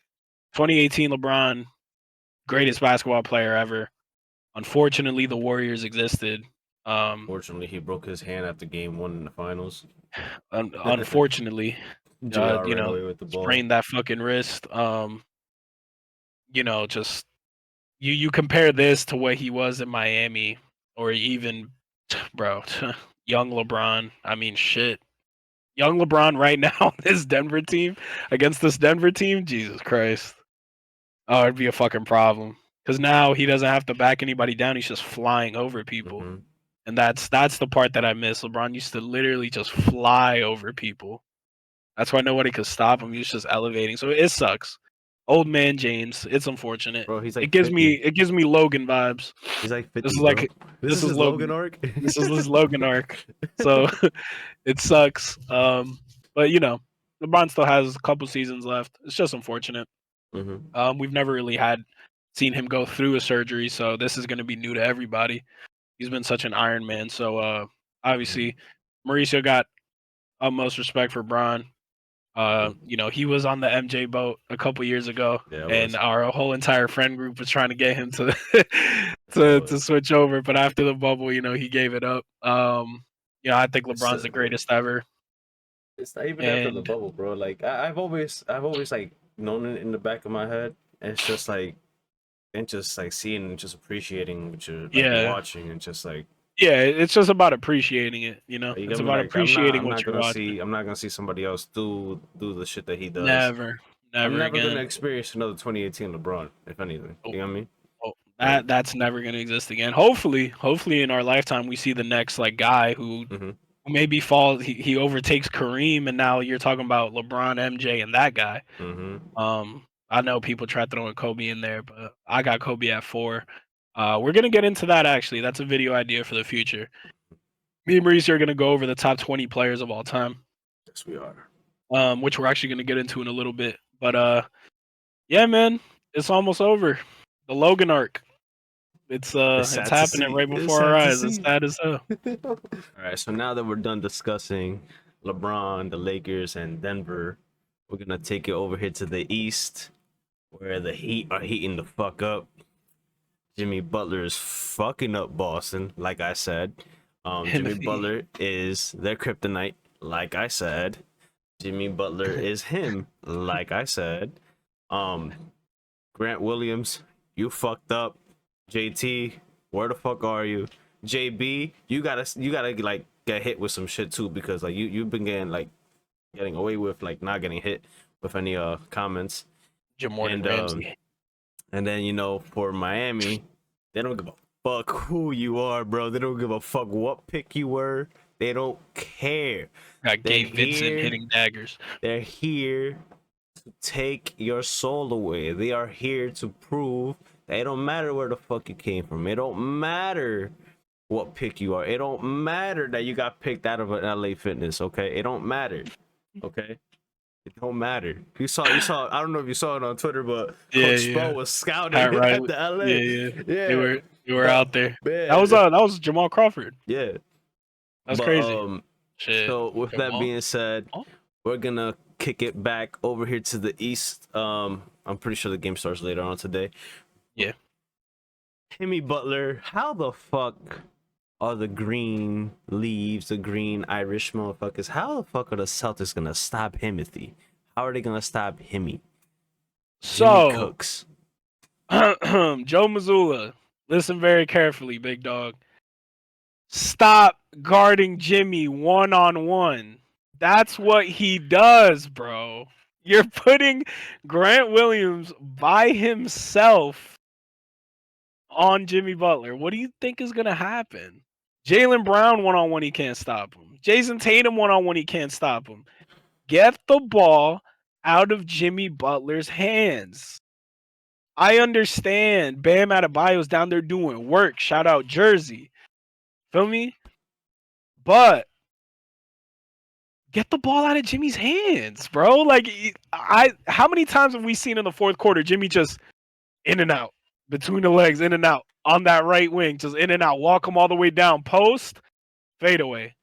2018 LeBron, greatest basketball player ever. Unfortunately, the Warriors existed. Um, Fortunately, he broke his hand after game one in the finals. Unfortunately, JR you ran know, away with the ball. sprained that fucking wrist. Just you compare this to what he was in Miami, or even, bro, young LeBron. I mean, shit, young LeBron right now, this Denver team against this Denver team, Jesus Christ. Oh, it'd be a fucking problem. Because now he doesn't have to back anybody down. He's just flying over people, Mm-hmm. and that's the part that I miss. LeBron used to literally just fly over people. That's why nobody could stop him. He was just elevating. So it sucks. Old man James. It's unfortunate. Bro, he's It like gives me 50. it gives me Logan vibes. He's like This 50, is bro. like This this is is his Logan Logan. arc. This is his Logan arc. So it sucks. But LeBron still has a couple seasons left. It's just unfortunate. Mm-hmm. We've never really seen him go through a surgery, so this is going to be new to everybody. He's been such an Iron Man. So obviously, Mauricio got utmost respect for Bron. He was on the MJ boat a couple years ago, Yeah, I and was. our whole entire friend group was trying to get him to I to was. switch over. But after the bubble, he gave it up. I think It's LeBron's the greatest ever. it's not even after the And bubble, bro. Like I've always like known it in the back of my head. It's just like and just like seeing and just appreciating what you're like yeah, watching and just like yeah, it's just about appreciating it. you It's get me about like I'm not appreciating I'm what not you're gonna watching. see I'm not gonna see somebody else do the shit that he does. Never, I'm never never gonna again. experience another 2018 LeBron, if anything. Oh, You know what I mean? oh, Like, that's never gonna exist again. Hopefully in our lifetime we see the next like guy who mm-hmm, maybe falls. He overtakes Kareem, and now you're talking about LeBron, MJ, and that guy. mm-hmm. I know people try throwing Kobe in there, but I got Kobe at 4. We're gonna get into that actually. That's a video idea for the future. Me and Mauricio are gonna go over the top 20 players of all time, Yes, we are. which we're actually gonna get into in a little bit. But yeah, man, it's almost over. The Logan arc. It's It's sad to happening see. right It's before our sad to eyes. It's see. sad as hell. All right, so now that we're done discussing LeBron, the Lakers, and Denver, we're gonna take it over here to the East, where the Heat are heating the fuck up. Jimmy Butler is fucking up Boston, like I said. Jimmy Timothy. Butler is their kryptonite, like I said. Jimmy Butler is him, like I said. Um, Grant Williams, you fucked up. JT, where the fuck are you? JB, you gotta like get hit with some shit too, because like you've been getting away with like not getting hit with any comments. Jamordan And Ramsey. and then for Miami, they don't give a fuck who you are, bro. They don't give a fuck what pick you were. They don't care. Got They're Gabe Vincent here. hitting daggers. They're here to take your soul away. They are here to prove that it don't matter where the fuck you came from. It don't matter what pick you are. It don't matter that you got picked out of an LA Fitness. Okay, it don't matter. Okay. It don't matter. You saw. I don't know if you saw it on Twitter, but Yeah, Coach yeah. Spo was scouting Pat at Riley. the LA. Yeah, yeah. They Yeah, were but out there. man, That was Jamal Crawford. yeah. That's But crazy. Shit. so with that Jamal. being said, Oh, we're gonna kick it back over here to the East. I'm pretty sure the game starts later on today. yeah. Jimmy Butler, how the fuck are the green leaves, the green Irish motherfuckers? How the fuck are the Celtics gonna stop Timothy? How are they gonna stop Jimmy? Jimmy So, Cooks. Joe Mazzulla, listen very carefully, big dog. Stop guarding Jimmy one-on-one. That's what he does, bro. You're putting Grant Williams by himself on Jimmy Butler. What do you think is going to happen? Jaylen Brown one-on-one, he can't stop him. Jason Tatum one-on-one, he can't stop him. Get the ball out of Jimmy Butler's hands. I understand Bam Adebayo's down there doing work. Shout out Jersey. Feel me? But get the ball out of Jimmy's hands, bro. Like how many times have we seen in the fourth quarter Jimmy just in and out, between the legs, in and out, on that right wing, just in and out, walk him all the way down, post, fade away.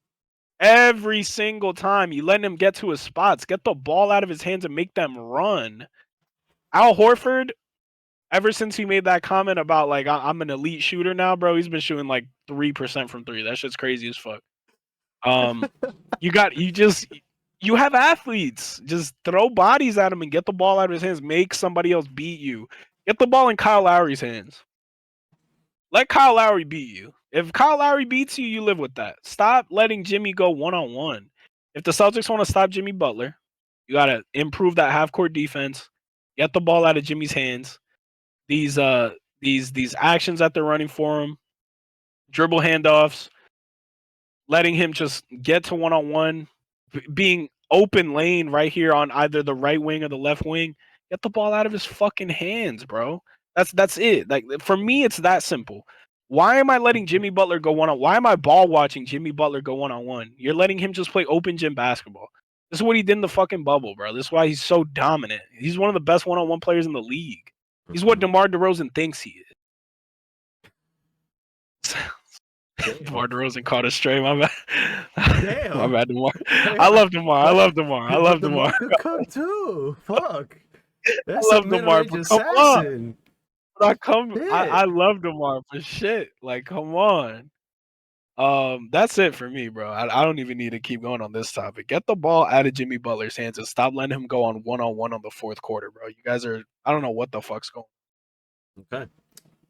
Every single time you letting him get to his spots, get the ball out of his hands and make them run. Al Horford, ever since he made that comment about like I'm an elite shooter now, bro, he's been shooting like 3% from three. That shit's crazy as fuck. You have athletes. Just throw bodies at him and get the ball out of his hands. Make somebody else beat you. Get the ball in Kyle Lowry's hands. Let Kyle Lowry beat you. If Kyle Lowry beats you, you live with that. Stop letting Jimmy go one-on-one. If the Celtics want to stop Jimmy Butler, you gotta improve that half-court defense. Get the ball out of Jimmy's hands. These actions that they're running for him, dribble handoffs, letting him just get to one-on-one, being open lane right here on either the right wing or the left wing. Get the ball out of his fucking hands, bro. That's it. Like for me, it's that simple. Why am I letting Jimmy Butler go one on? Why am I ball watching Jimmy Butler go one on one? You're letting him just play open gym basketball. This is what he did in the fucking bubble, bro. This is why he's so dominant. He's one of the best one-on-one players in the league. He's what DeMar DeRozan thinks he is. DeMar DeRozan caught a stray. My bad. Damn. My bad, DeMar. I love DeMar. I love DeMar. I love DeMar. Could cook too. Fuck. That's I love a DeMar. mid-range But come on. assassin. I love DeMar for shit. Like, come on. That's it for me, bro. I don't even need to keep going on this topic. Get the ball out of Jimmy Butler's hands and stop letting him go on one-on-one on the fourth quarter, bro. You guys are I don't know what the fuck's going on. Okay.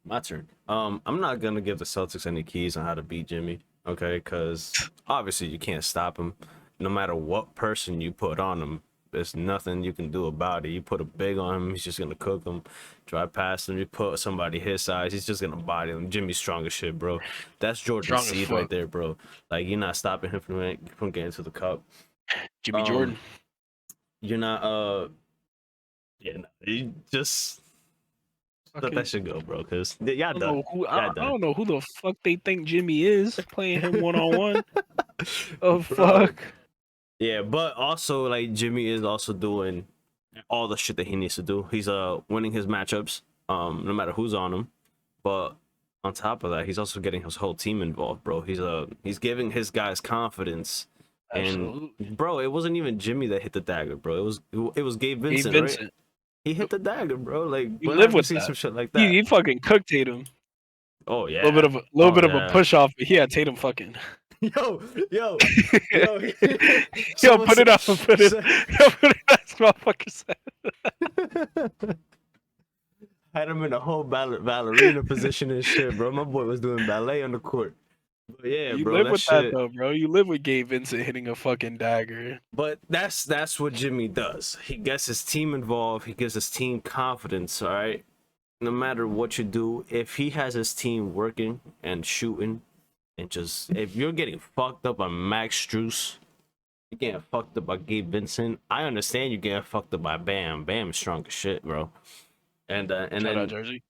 My turn. I'm not gonna give the Celtics any keys on how to beat Jimmy, okay? Because obviously you can't stop him. No matter what person you put on him, there's nothing you can do about it. You put a big on him, he's just gonna cook him. Drive past him, you put somebody his size, he's just gonna body him. Jimmy's strong as shit, bro. That's Jordan Strong as Seed fuck. right there, bro. Like you're not stopping him from getting to the cup. Jimmy Jordan. You're not you just let that shit go, bro. Cause I don't know who the fuck they think Jimmy is playing him one-on-one. Oh fuck. Yeah, but also like Jimmy is also doing all the shit that he needs to do. He's winning his matchups, no matter who's on him. But on top of that, he's also getting his whole team involved, bro. He's giving his guys confidence. Absolutely. And bro, it wasn't even Jimmy that hit the dagger, bro. It was Gabe Vincent, right? He hit the dagger, bro. Like you live with that. some shit like that. He fucking cooked Tatum. Oh yeah. A little bit of a push off, but he had Tatum fucking. Yo. Yo, Someone put it up. Put it. Yo, put it. That's motherfucker said. had him in a whole ballerina position and shit, bro. My boy was doing ballet on the court. But yeah, You bro, live that with that shit. though, bro. You live with Gabe Vincent hitting a fucking dagger. But that's what Jimmy does. He gets his team involved. He gives his team confidence. All right, no matter what you do, if he has his team working and shooting, and just if you're getting fucked up by Max Strus, you're getting fucked up by Gabe Vincent. I understand you're getting fucked up by Bam. Bam is strong as shit, bro. And Shout then out Jersey.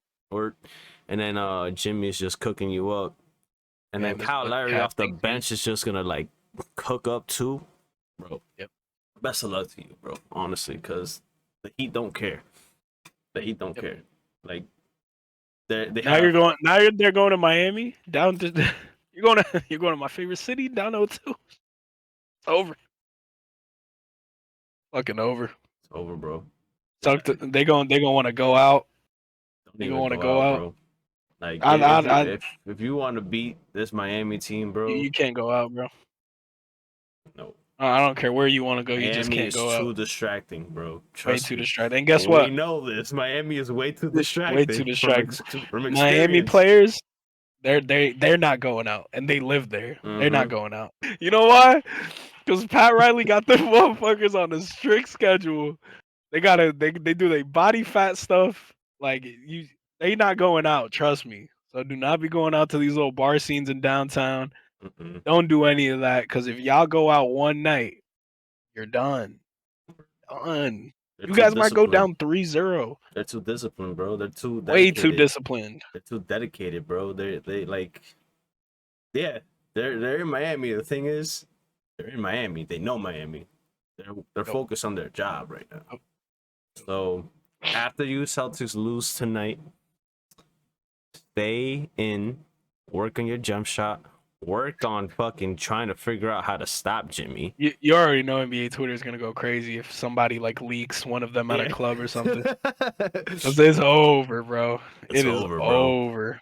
Jimmy is just cooking you up. And then Bam is Kyle the Lowry off the captain. bench is just gonna like cook up too, bro. Yep. Best of luck to you, bro. Honestly, because the Heat don't care. The Heat don't care. Like they Now have, you're going. They're going to Miami. Down to you're going to my favorite city. Down 0-2. It's over. Fucking over. it's over, bro. They gonna want to go out. Don't They even gonna want to go go out. bro. Like I if you want to beat this Miami team, bro, you can't go out, bro. no. I don't care where you want to go. You just Miami can't is go too out. distracting, bro. Way Trust too me. distracting. And guess We what? know this. Miami is way too Way distracting. too distracting. From experience. Miami players, they're not going out, and they live there. They're not going out. You know why? Because Pat Riley got the motherfuckers on a strict schedule. They do their body fat stuff. Like they not going out. Trust me. So do not be going out to these little bar scenes in downtown. Don't do any of that. Because if y'all go out one night, you're done. Done. You guys might go down 3-0. They're too disciplined, bro. They're too dedicated. Way too disciplined. They're too dedicated, bro. They like, yeah. They're in Miami. The thing is, they're in Miami. They know Miami. They're focused on their job right now. So after you Celtics lose tonight, stay in, work on your jump shot, work on fucking trying to figure out how to stop Jimmy. You already know NBA Twitter is gonna go crazy if somebody like leaks one of them at a club or something. It's over, bro. It is over.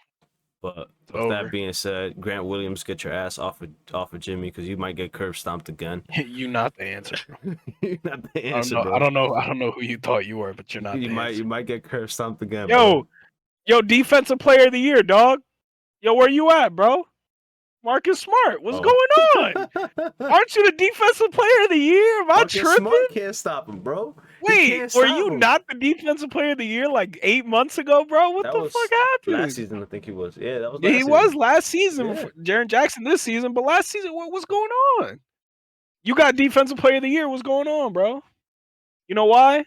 But with that being said, Grant Williams, get your ass off of Jimmy because you might get curb stomped again. You not the answer. You're not the answer, bro. I don't know who you thought you were, but you're not the answer. You might get curb stomped again, bro. Yo, defensive player of the year, dog. Yo, where you at, bro? Marcus Smart, what's going on? Aren't you the defensive player of the year? Am I tripping? Smart can't stop him, bro. Wait, were you not the defensive player of the year like 8 months ago, bro? What the fuck happened? Last season, I think he was. Yeah, that was. He was last season. Jaren Jackson this season, but last season, what's going on? You got defensive player of the year. What's going on, bro? You know why?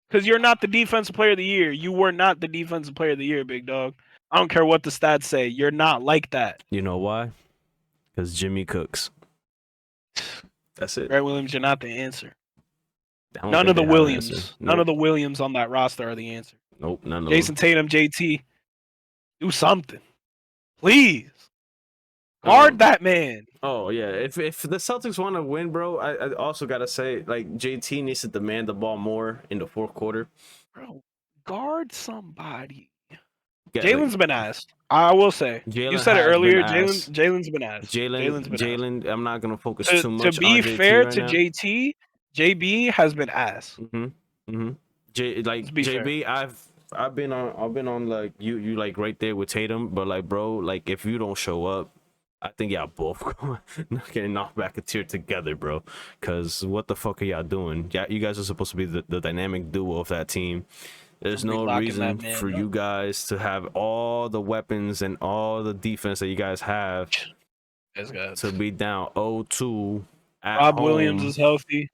Because you're not the defensive player of the year. You were not the defensive player of the year, big dog. I don't care what the stats say. You're not like that. You know why? Because Jimmy cooks. That's it. Grant Williams, you're not the answer. None of the Williams. None of the Williams on that roster are the answer. Nope, none of them. Jason Tatum, JT, do something. Please. Guard that man. Oh, yeah. If the Celtics want to win, bro, I also got to say, like, JT needs to demand the ball more in the fourth quarter. Bro, guard somebody. Jalen's been asked. I will say. You said it earlier. Jalen's been asked. Jalen, I'm not going to focus too much on JT. To be fair to JT, JB has been asked. JB, I've been on like you like right there with Tatum, but like, bro, like if you don't show up, I think y'all both getting knocked back a tier together, bro. Cause what the fuck are y'all doing? Yeah, you guys are supposed to be the dynamic duo of that team. There's no reason for you guys to have all the weapons and all the defense that you guys have to be down 0-2 at Rob home. Williams is healthy.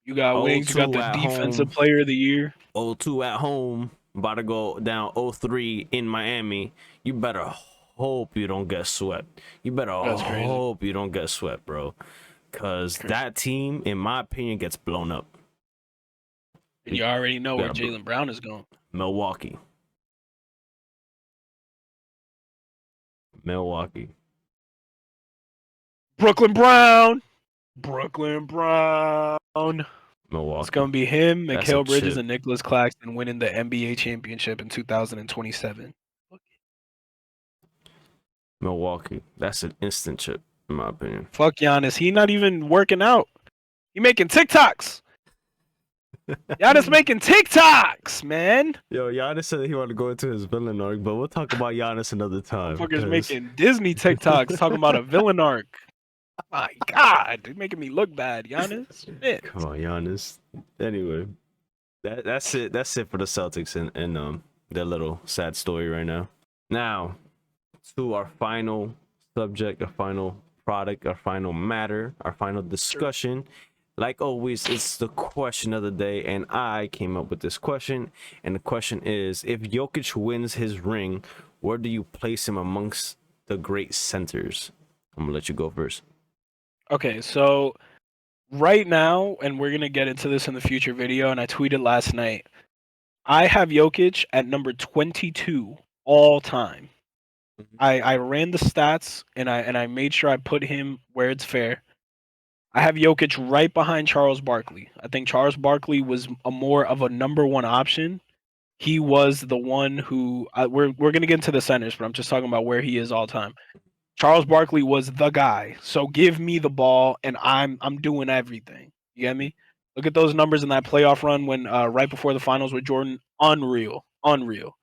You got Wings. You got the defensive player of the year. 0-2 at home. About to go down 0-3 in Miami. You better hope you don't get swept. You better hope you don't get swept, bro. Because that team, in my opinion, gets blown up. And you already know where Jaylen Brown is going. Milwaukee. Brooklyn Brown. Milwaukee. It's going to be him, Mikal Bridges, and Nicholas Claxton winning the NBA championship in 2027. Milwaukee. That's an instant chip, in my opinion. Fuck Giannis. He not even working out. He making TikToks. Giannis making TikToks, man. Yo, Giannis said he wanted to go into his villain arc, but we'll talk about Giannis another time. Motherfuckers making Disney TikToks talking about a villain arc. My God, you're making me look bad, Giannis. Shit. Come on, Giannis. Anyway, that's it. That's it for the Celtics and their little sad story right now. Now, to our final subject, our final product, our final matter, our final discussion. Like always, it's the question of the day, and I came up with this question. And the question is: if Jokic wins his ring, where do you place him amongst the great centers? I'm gonna let you go first. Okay, so right now, and we're gonna get into this in the future video, and I tweeted last night. I have Jokic at number 22 all time. I ran the stats and I made sure I put him where it's fair. I have Jokic right behind Charles Barkley. I think Charles Barkley was a more of a number one option. He was the one who we're gonna get into the centers, but I'm just talking about where he is all time. Charles Barkley was the guy. So give me the ball and I'm doing everything. You get me? Look at those numbers in that playoff run when right before the finals with Jordan. Unreal. Unreal.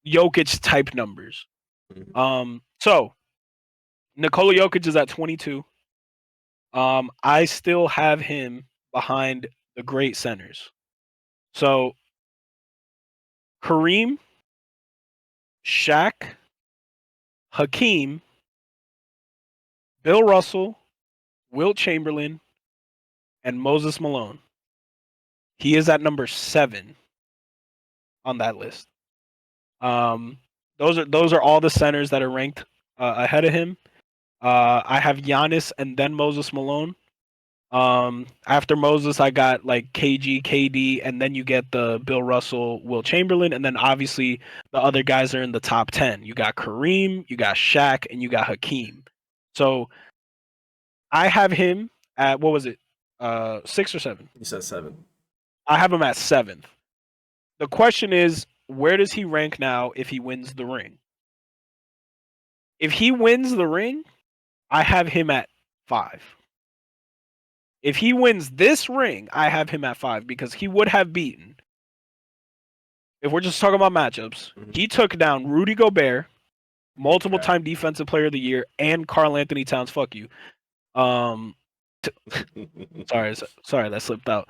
Jokic type numbers. So Nikola Jokic is at 22. I still have him behind the great centers. So Kareem, Shaq, Hakeem, Bill Russell, Wilt Chamberlain, and Moses Malone. He is at number 7 on that list. Those are all the centers that are ranked ahead of him. I have Giannis and then Moses Malone. After Moses, I got like KG, KD, and then you get the Bill Russell, Wilt Chamberlain, and then obviously the other guys are in the top 10. You got Kareem, you got Shaq, and you got Hakeem. So I have him at what was it? 6 or 7? You said 7. I have him at 7th. The question is, where does he rank now if he wins the ring? If he wins the ring, I have him at 5. If he wins this ring, I have him at 5 because he would have beaten. If we're just talking about matchups, he took down Rudy Gobert, multiple time defensive player of the year, and Karl Anthony Towns. Fuck you. Sorry, that slipped out.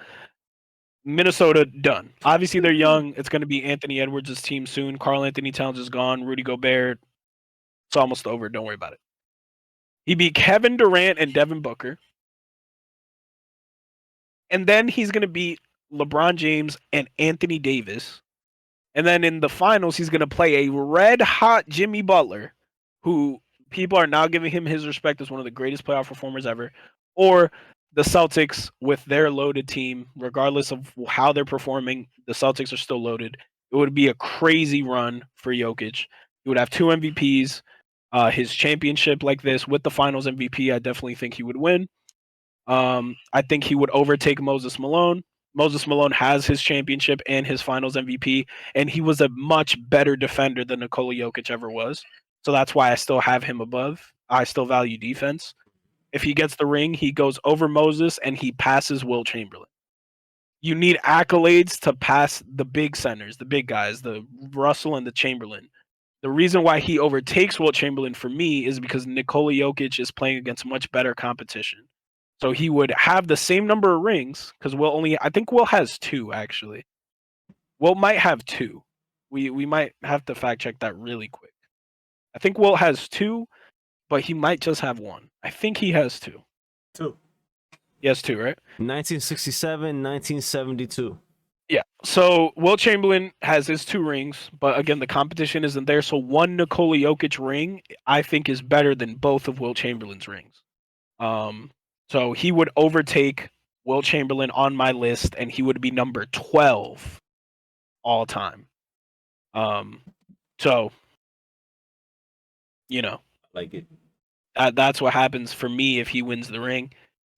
Minnesota done. Obviously, they're young. It's going to be Anthony Edwards' team soon. Karl Anthony Towns is gone. Rudy Gobert, it's almost over. Don't worry about it. He beat Kevin Durant and Devin Booker. And then he's going to beat LeBron James and Anthony Davis. And then in the finals, he's going to play a red-hot Jimmy Butler, who people are now giving him his respect as one of the greatest playoff performers ever, or the Celtics with their loaded team. Regardless of how they're performing, the Celtics are still loaded. It would be a crazy run for Jokic. He would have 2 MVPs. His championship like this with the finals MVP, I definitely think he would win. I think he would overtake Moses Malone. Moses Malone has his championship and his finals MVP, and he was a much better defender than Nikola Jokic ever was. So that's why I still have him above. I still value defense. If he gets the ring, he goes over Moses and he passes Wilt Chamberlain. You need accolades to pass the big centers, the big guys, the Russell and the Chamberlain. The reason why he overtakes Wilt Chamberlain for me is because Nikola Jokic is playing against much better competition. So he would have the same number of rings because I think Will has 2 actually. Will might have 2. We might have to fact check that really quick. I think Will has 2, but he might just have 1. I think he has 2. 2. He has 2, right? 1967, 1972. Yeah. So Wilt Chamberlain has his 2 rings, but again, the competition isn't there. So one Nikola Jokic ring, I think, is better than both of Wilt Chamberlain's rings. So he would overtake Wilt Chamberlain on my list, and he would be number 12 all time. So Like it. That's what happens for me if he wins the ring.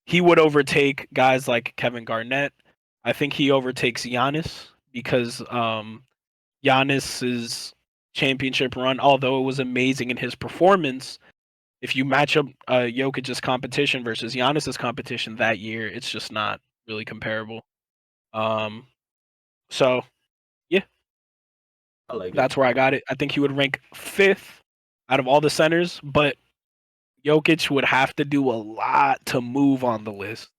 He would overtake guys like Kevin Garnett. I think he overtakes Giannis because Giannis's championship run, although it was amazing in his performance, if you match up Jokic's competition versus Giannis's competition that year, it's just not really comparable. So yeah, I like it. that's where I got it. I think he would rank 5th out of all the centers, but Jokic would have to do a lot to move on the list.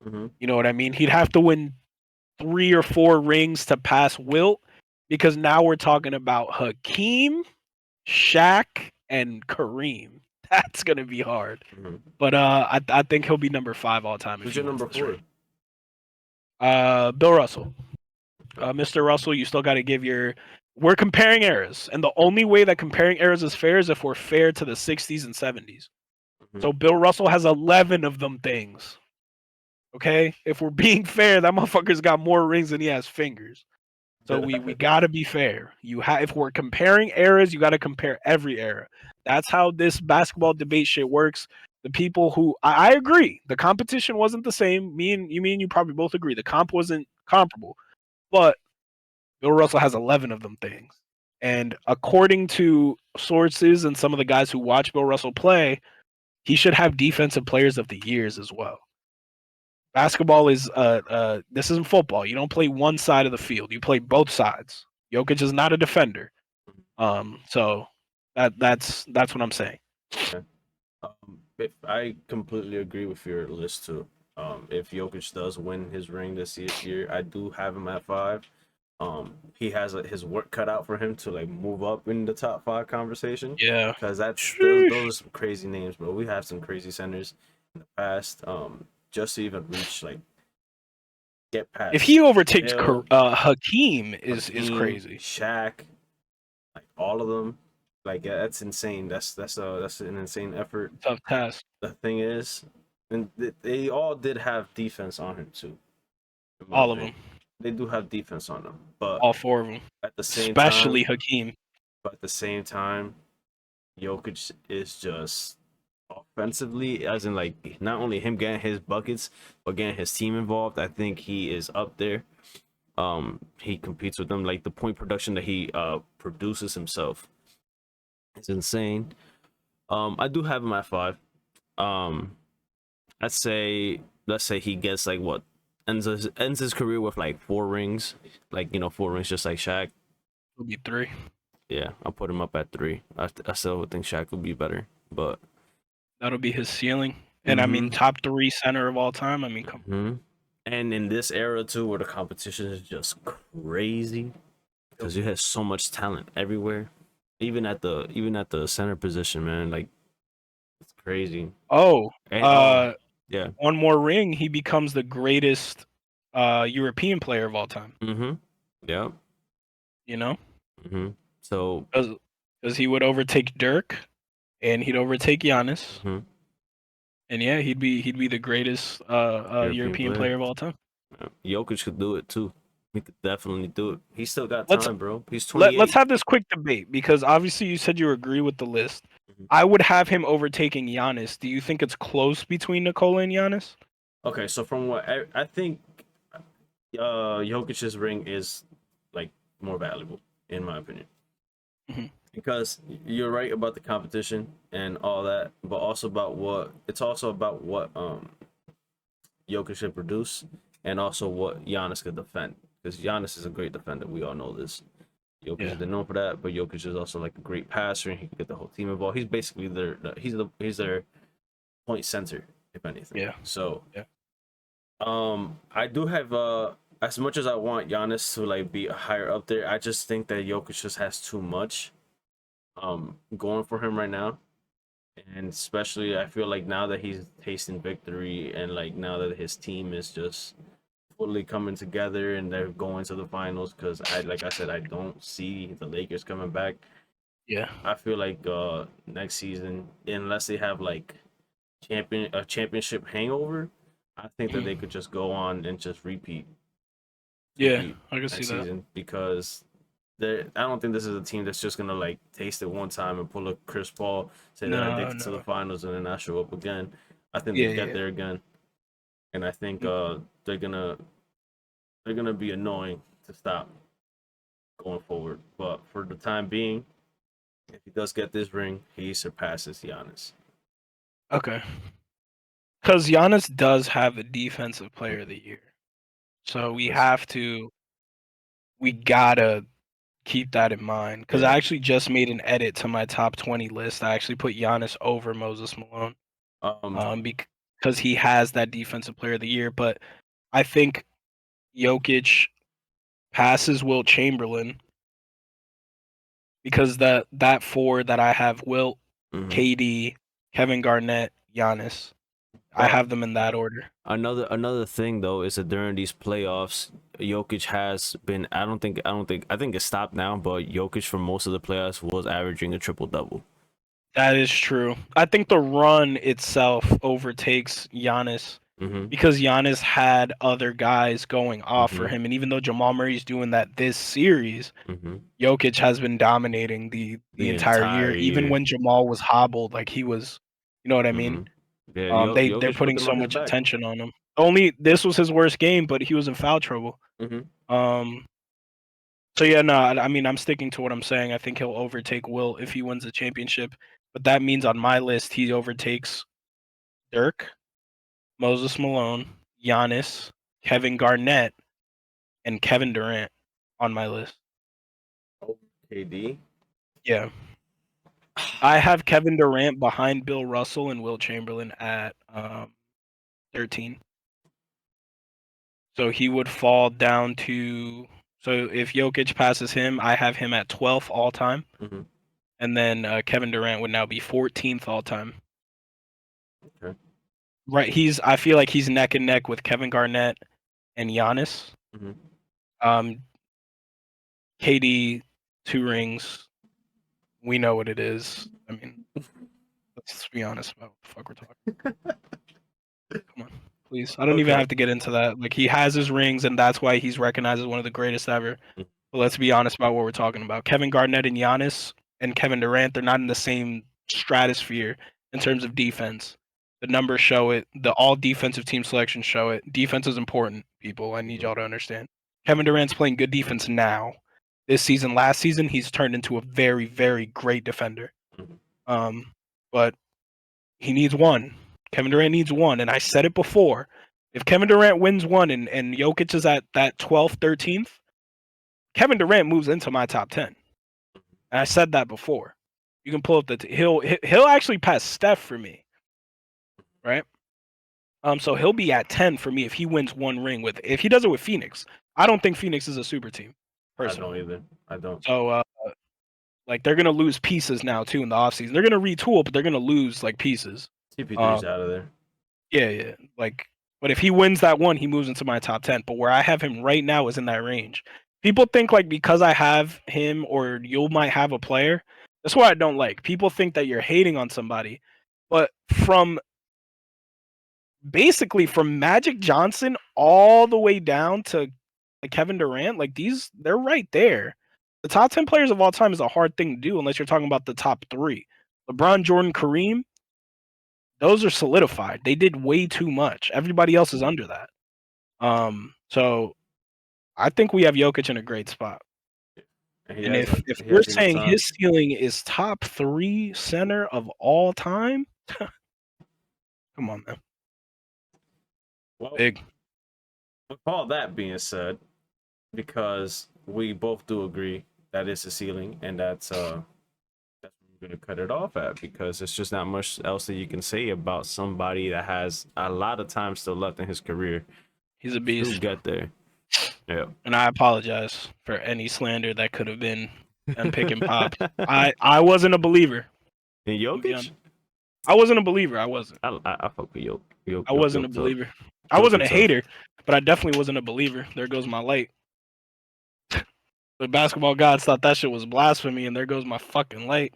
Mm-hmm. You know what I mean? He'd have to win 3 or 4 rings to pass Wilt, because now we're talking about Hakeem, Shaq, and Kareem. That's gonna be hard. Mm-hmm. But I think he'll be number 5 all time if Who's he your wins number this 4? ring. Bill Russell. Mr. Russell, you still got to give your. We're comparing eras, and the only way that comparing eras is fair is if we're fair to the 60s and 70s. Mm-hmm. So Bill Russell has 11 of them things. Okay, if we're being fair, that motherfucker's got more rings than he has fingers. So we gotta be fair. If we're comparing eras, you gotta compare every era. That's how this basketball debate shit works. The people who I agree, the competition wasn't the same. Me and you probably both agree. The comp wasn't comparable. But Bill Russell has 11 of them things. And according to sources and some of the guys who watch Bill Russell play, he should have defensive players of the years as well. Basketball is this isn't football. You don't play one side of the field. You play both sides. Jokic is not a defender. So that's what I'm saying. Okay. If I completely agree with your list too. If Jokic does win his ring this year, I do have him at 5. He has his work cut out for him to like move up in the top 5 conversation. Yeah. Because those are some crazy names, bro. We have some crazy centers in the past. Just to even reach like get past. If he overtakes Bill, Hakeem is Hakeem, crazy. Shaq, like all of them. Like that's insane. That's an insane effort. Tough task. The thing is, and they all did have defense on him too. In my All of opinion, them. they do have defense on them, but All 4 of them. at the same Especially time, Hakeem. Jokic is just offensively, as in like not only him getting his buckets, but getting his team involved. I think he is up there. He competes with them. Like the point production that he produces himself, it's insane. I do have him at 5. Let's say he gets like what ends his career with like 4 rings, like 4 rings, just like Shaq. It'll be 3. Yeah, I'll put him up at 3. I still think Shaq would be better, but That'll be his ceiling. And I mean, top 3 center of all time. I mean, come. And in this era too, where the competition is just crazy, because you have so much talent everywhere, even at the center position, man. Like it's crazy. Oh, And, yeah. One more ring, he becomes the greatest European player of all time. Yeah. You know? So because he would overtake Dirk, and he'd overtake Giannis, and yeah, he'd be the greatest European player of all time. Jokic could do it too. He could definitely do it. He's still got time, bro. He's 28. Let's have this quick debate, because obviously you said you agree with the list. I would have him overtaking Giannis. Do you think it's close between Nikola and Giannis? Okay, so from what I think, Jokic's ring is like more valuable in my opinion, because you're right about the competition and all that, but also about what Jokic should produce, and also what Giannis could defend, because Giannis is a great defender. We all know this. Jokic is known for that, but Jokic is also like a great passer, and he can get the whole team involved. He's basically he's their point center, if anything. Yeah. So, I do have as much as I want Giannis to like be higher up there, I just think that Jokic just has too much going for him right now. And especially I feel like now that he's tasting victory, and like now that his team is just fully coming together and they're going to the finals, because like I said, I don't see the Lakers coming back. Yeah. I feel like next season, unless they have like a championship hangover, I think that they could just go on and just repeat. Yeah, I can see that. Season, because I don't think this is a team that's just gonna like taste it one time and pull a Chris Paul, say that I did to the finals, and then not show up again. I think they get there again, and I think they're gonna be annoying to stop going forward. But for the time being, If he does get this ring, he surpasses Giannis. Okay. Because Giannis does have a defensive player of the year. So we gotta keep that in mind. Because Yeah. I actually just made an edit to my top 20 list. I actually put Giannis over Moses Malone. Because he has that defensive player of the year. But I think Jokic passes Wilt Chamberlain because that four that I have Wilt, KD, Kevin Garnett, Giannis. I But have them in that order. another thing though is that during these playoffs, Jokic has been. I think it's stopped now, but Jokic for most of the playoffs was averaging a triple double. That is true. I think the run itself overtakes Giannis because Giannis had other guys going off for him, and even though Jamal Murray's doing that this series, Jokic has been dominating the entire year. Even when Jamal was hobbled, like he was, you know what I mean? Yeah, They're Jokic put putting them so on his much back. attention on him. Only this was his worst game, but he was in foul trouble. So yeah, no, I mean I'm sticking to what I'm saying. I think he'll overtake Will if he wins the championship. But that means on my list he overtakes Dirk, Moses Malone, Giannis, Kevin Garnett, and Kevin Durant on my list. KD. Yeah. I have Kevin Durant behind Bill Russell and Will Chamberlain at 13. So he would fall down to. So if Jokic passes him, I have him at 12th all time. And then Kevin Durant would now be 14th all time. Okay. Right, I feel like he's neck and neck with Kevin Garnett and Giannis. KD, 2 rings. We know what it is. I mean, let's be honest about what the fuck we're talking. Come on, please. I don't even have to get into that. Like he has his rings, and that's why he's recognized as one of the greatest ever. But let's be honest about what we're talking about. Kevin Garnett and Giannis and Kevin Durant, they're not in the same stratosphere in terms of defense. The numbers show it. The all defensive team selections show it. Defense is important, people. I need y'all to understand. Kevin Durant's playing good defense now. This season, last season, he's turned into a very, very great defender. But he needs one. Kevin Durant needs one. And I said it before. If Kevin Durant wins one and Jokic is at that 12th, 13th, Kevin Durant moves into my top 10. And I said that before. You can pull up he'll actually pass Steph for me. Right? So he'll be at 10 for me if he wins one ring if he does it with Phoenix. I don't think Phoenix is a super team. Personally. I don't either. I don't. So like they're gonna lose pieces now too in the offseason. They're gonna retool, but they're gonna lose like pieces. CP3's out of there. Yeah. Like, but if he wins that one, he moves into my top 10. But where I have him right now is in that range. People think like because I have him or you might have a player. That's what I don't like. People think that you're hating on somebody, but basically from Magic Johnson all the way down to Kevin Durant, like they're right there. The top 10 players of all time is a hard thing to do unless you're talking about the top 3. LeBron, Jordan, Kareem, those are solidified. They did way too much. Everybody else is under that. So I think we have Jokic in a great spot. And if we're saying his ceiling is top 3 center of all time, come on, man. Well, big. With all that being said, because we both do agree that it's a ceiling, and that's where we're gonna cut it off at, because there's just not much else that you can say about somebody that has a lot of time still left in his career. He's a beast. To get there. Yeah. And I apologize for any slander that could have been and pick and pop. I wasn't a believer. In Jokic? I wasn't a believer. I wasn't. I fuck with Jokic. I wasn't a believer. I wasn't a hater, but I definitely wasn't a believer. There goes my light. The basketball gods thought that shit was blasphemy, and there goes my fucking light.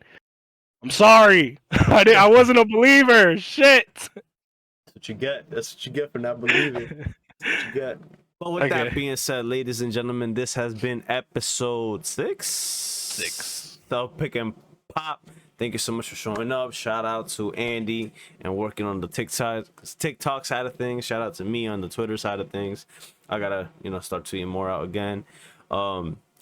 I'm sorry. I wasn't a believer. Shit. That's what you get. That's what you get for not believing. That's what you get. But with that being said, ladies and gentlemen, this has been episode 6. 6. So pick and pop. Thank you so much for showing up. Shout out to Andy and working on the TikTok side of things. Shout out to me on the Twitter side of things. I gotta, start tweeting more out again.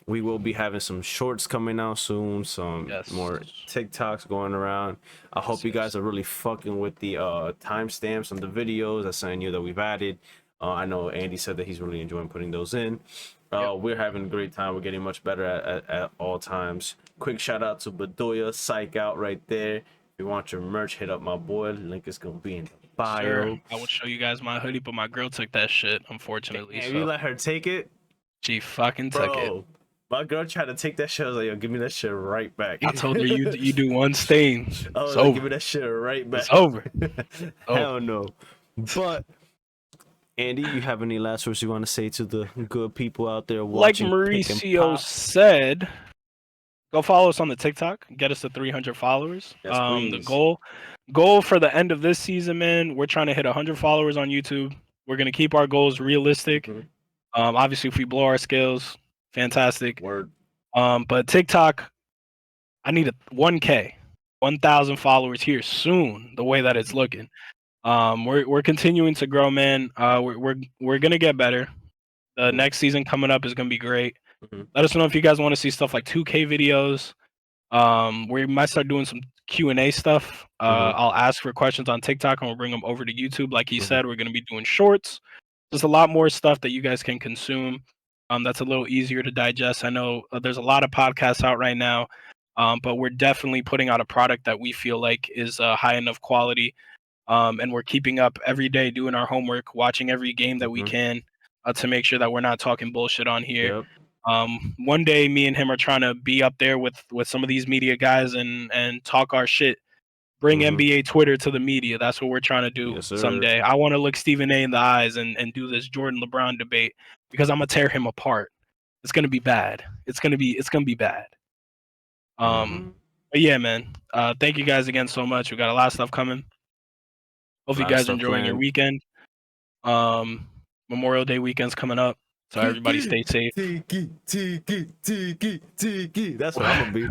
We will be having some shorts coming out soon, some Yes. more TikToks going around. I hope you guys are really fucking with the timestamps on the videos. That's something new that we've added. I know Andy said that he's really enjoying putting those in. We're having a great time. We're getting much better at all times. Quick shout out to Bedoya, Psych Out right there. If you want your merch, hit up my boy. Link is gonna be in the bio. Sure. I would show you guys my hoodie, but my girl took that shit, unfortunately. Have so you let her take it? she fucking took it. Bro, my girl tried to take that shit. I was like, yo, give me that shit right back. I told her you do one stain. I was It's like, over. give me that shit right back. It's over. Hell no. But Andy, you have any last words you want to say to the good people out there Like watching? Mauricio said, go follow us on the TikTok. Get us to 300 followers. Yes, The please. goal for the end of this season, man, we're trying to hit 100 followers on YouTube. We're gonna keep our goals realistic. Mhm. Obviously, if we blow our scales, fantastic. Word. But TikTok, I need a 1K, 1,000 followers here soon. The way that it's looking, we're continuing to grow, man. We're gonna get better. The next season coming up is gonna be great. Mhm. Let us know if you guys want to see stuff like 2K videos. We might start doing some Q&A stuff. I'll ask for questions on TikTok and we'll bring them over to YouTube. Like he said, we're gonna be doing shorts. There's a lot more stuff that you guys can consume. That's a little easier to digest. I know there's a lot of podcasts out right now, but we're definitely putting out a product that we feel like is high enough quality. And we're keeping up every day, doing our homework, watching every game that we can to make sure that we're not talking bullshit on here. Yep. One day, me and him are trying to be up there with some of these media guys and talk our shit. Bring NBA Twitter to the media. That's what we're trying to do someday. I want to look Stephen A in the eyes and do this Jordan LeBron debate because I'm gonna tear him apart. It's gonna be bad. It's gonna be bad. But yeah, man. Thank you guys again so much. We got a lot of stuff coming. Hope you guys are enjoying your weekend. Memorial Day weekend's coming up, so everybody stay safe. Tiki. That's what I'm gonna be.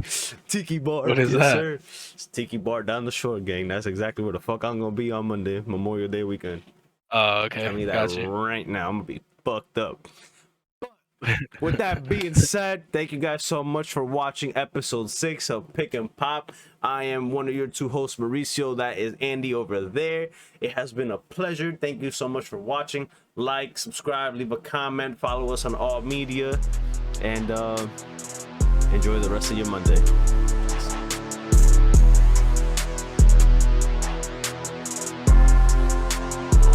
Tiki bar. What is that? Sir. It's Tiki bar down the shore, gang. That's exactly where the fuck I'm gonna be on Monday, Memorial Day weekend. Okay. Tell me that right now. I'm gonna be fucked up. With that being said, thank you guys so much for watching episode 6 of Pick and Pop. I am one of your two hosts, Mauricio. That is Andy over there. It has been a pleasure. Thank you so much for watching. Like, subscribe, leave a comment, follow us on all media, and enjoy the rest of your Monday.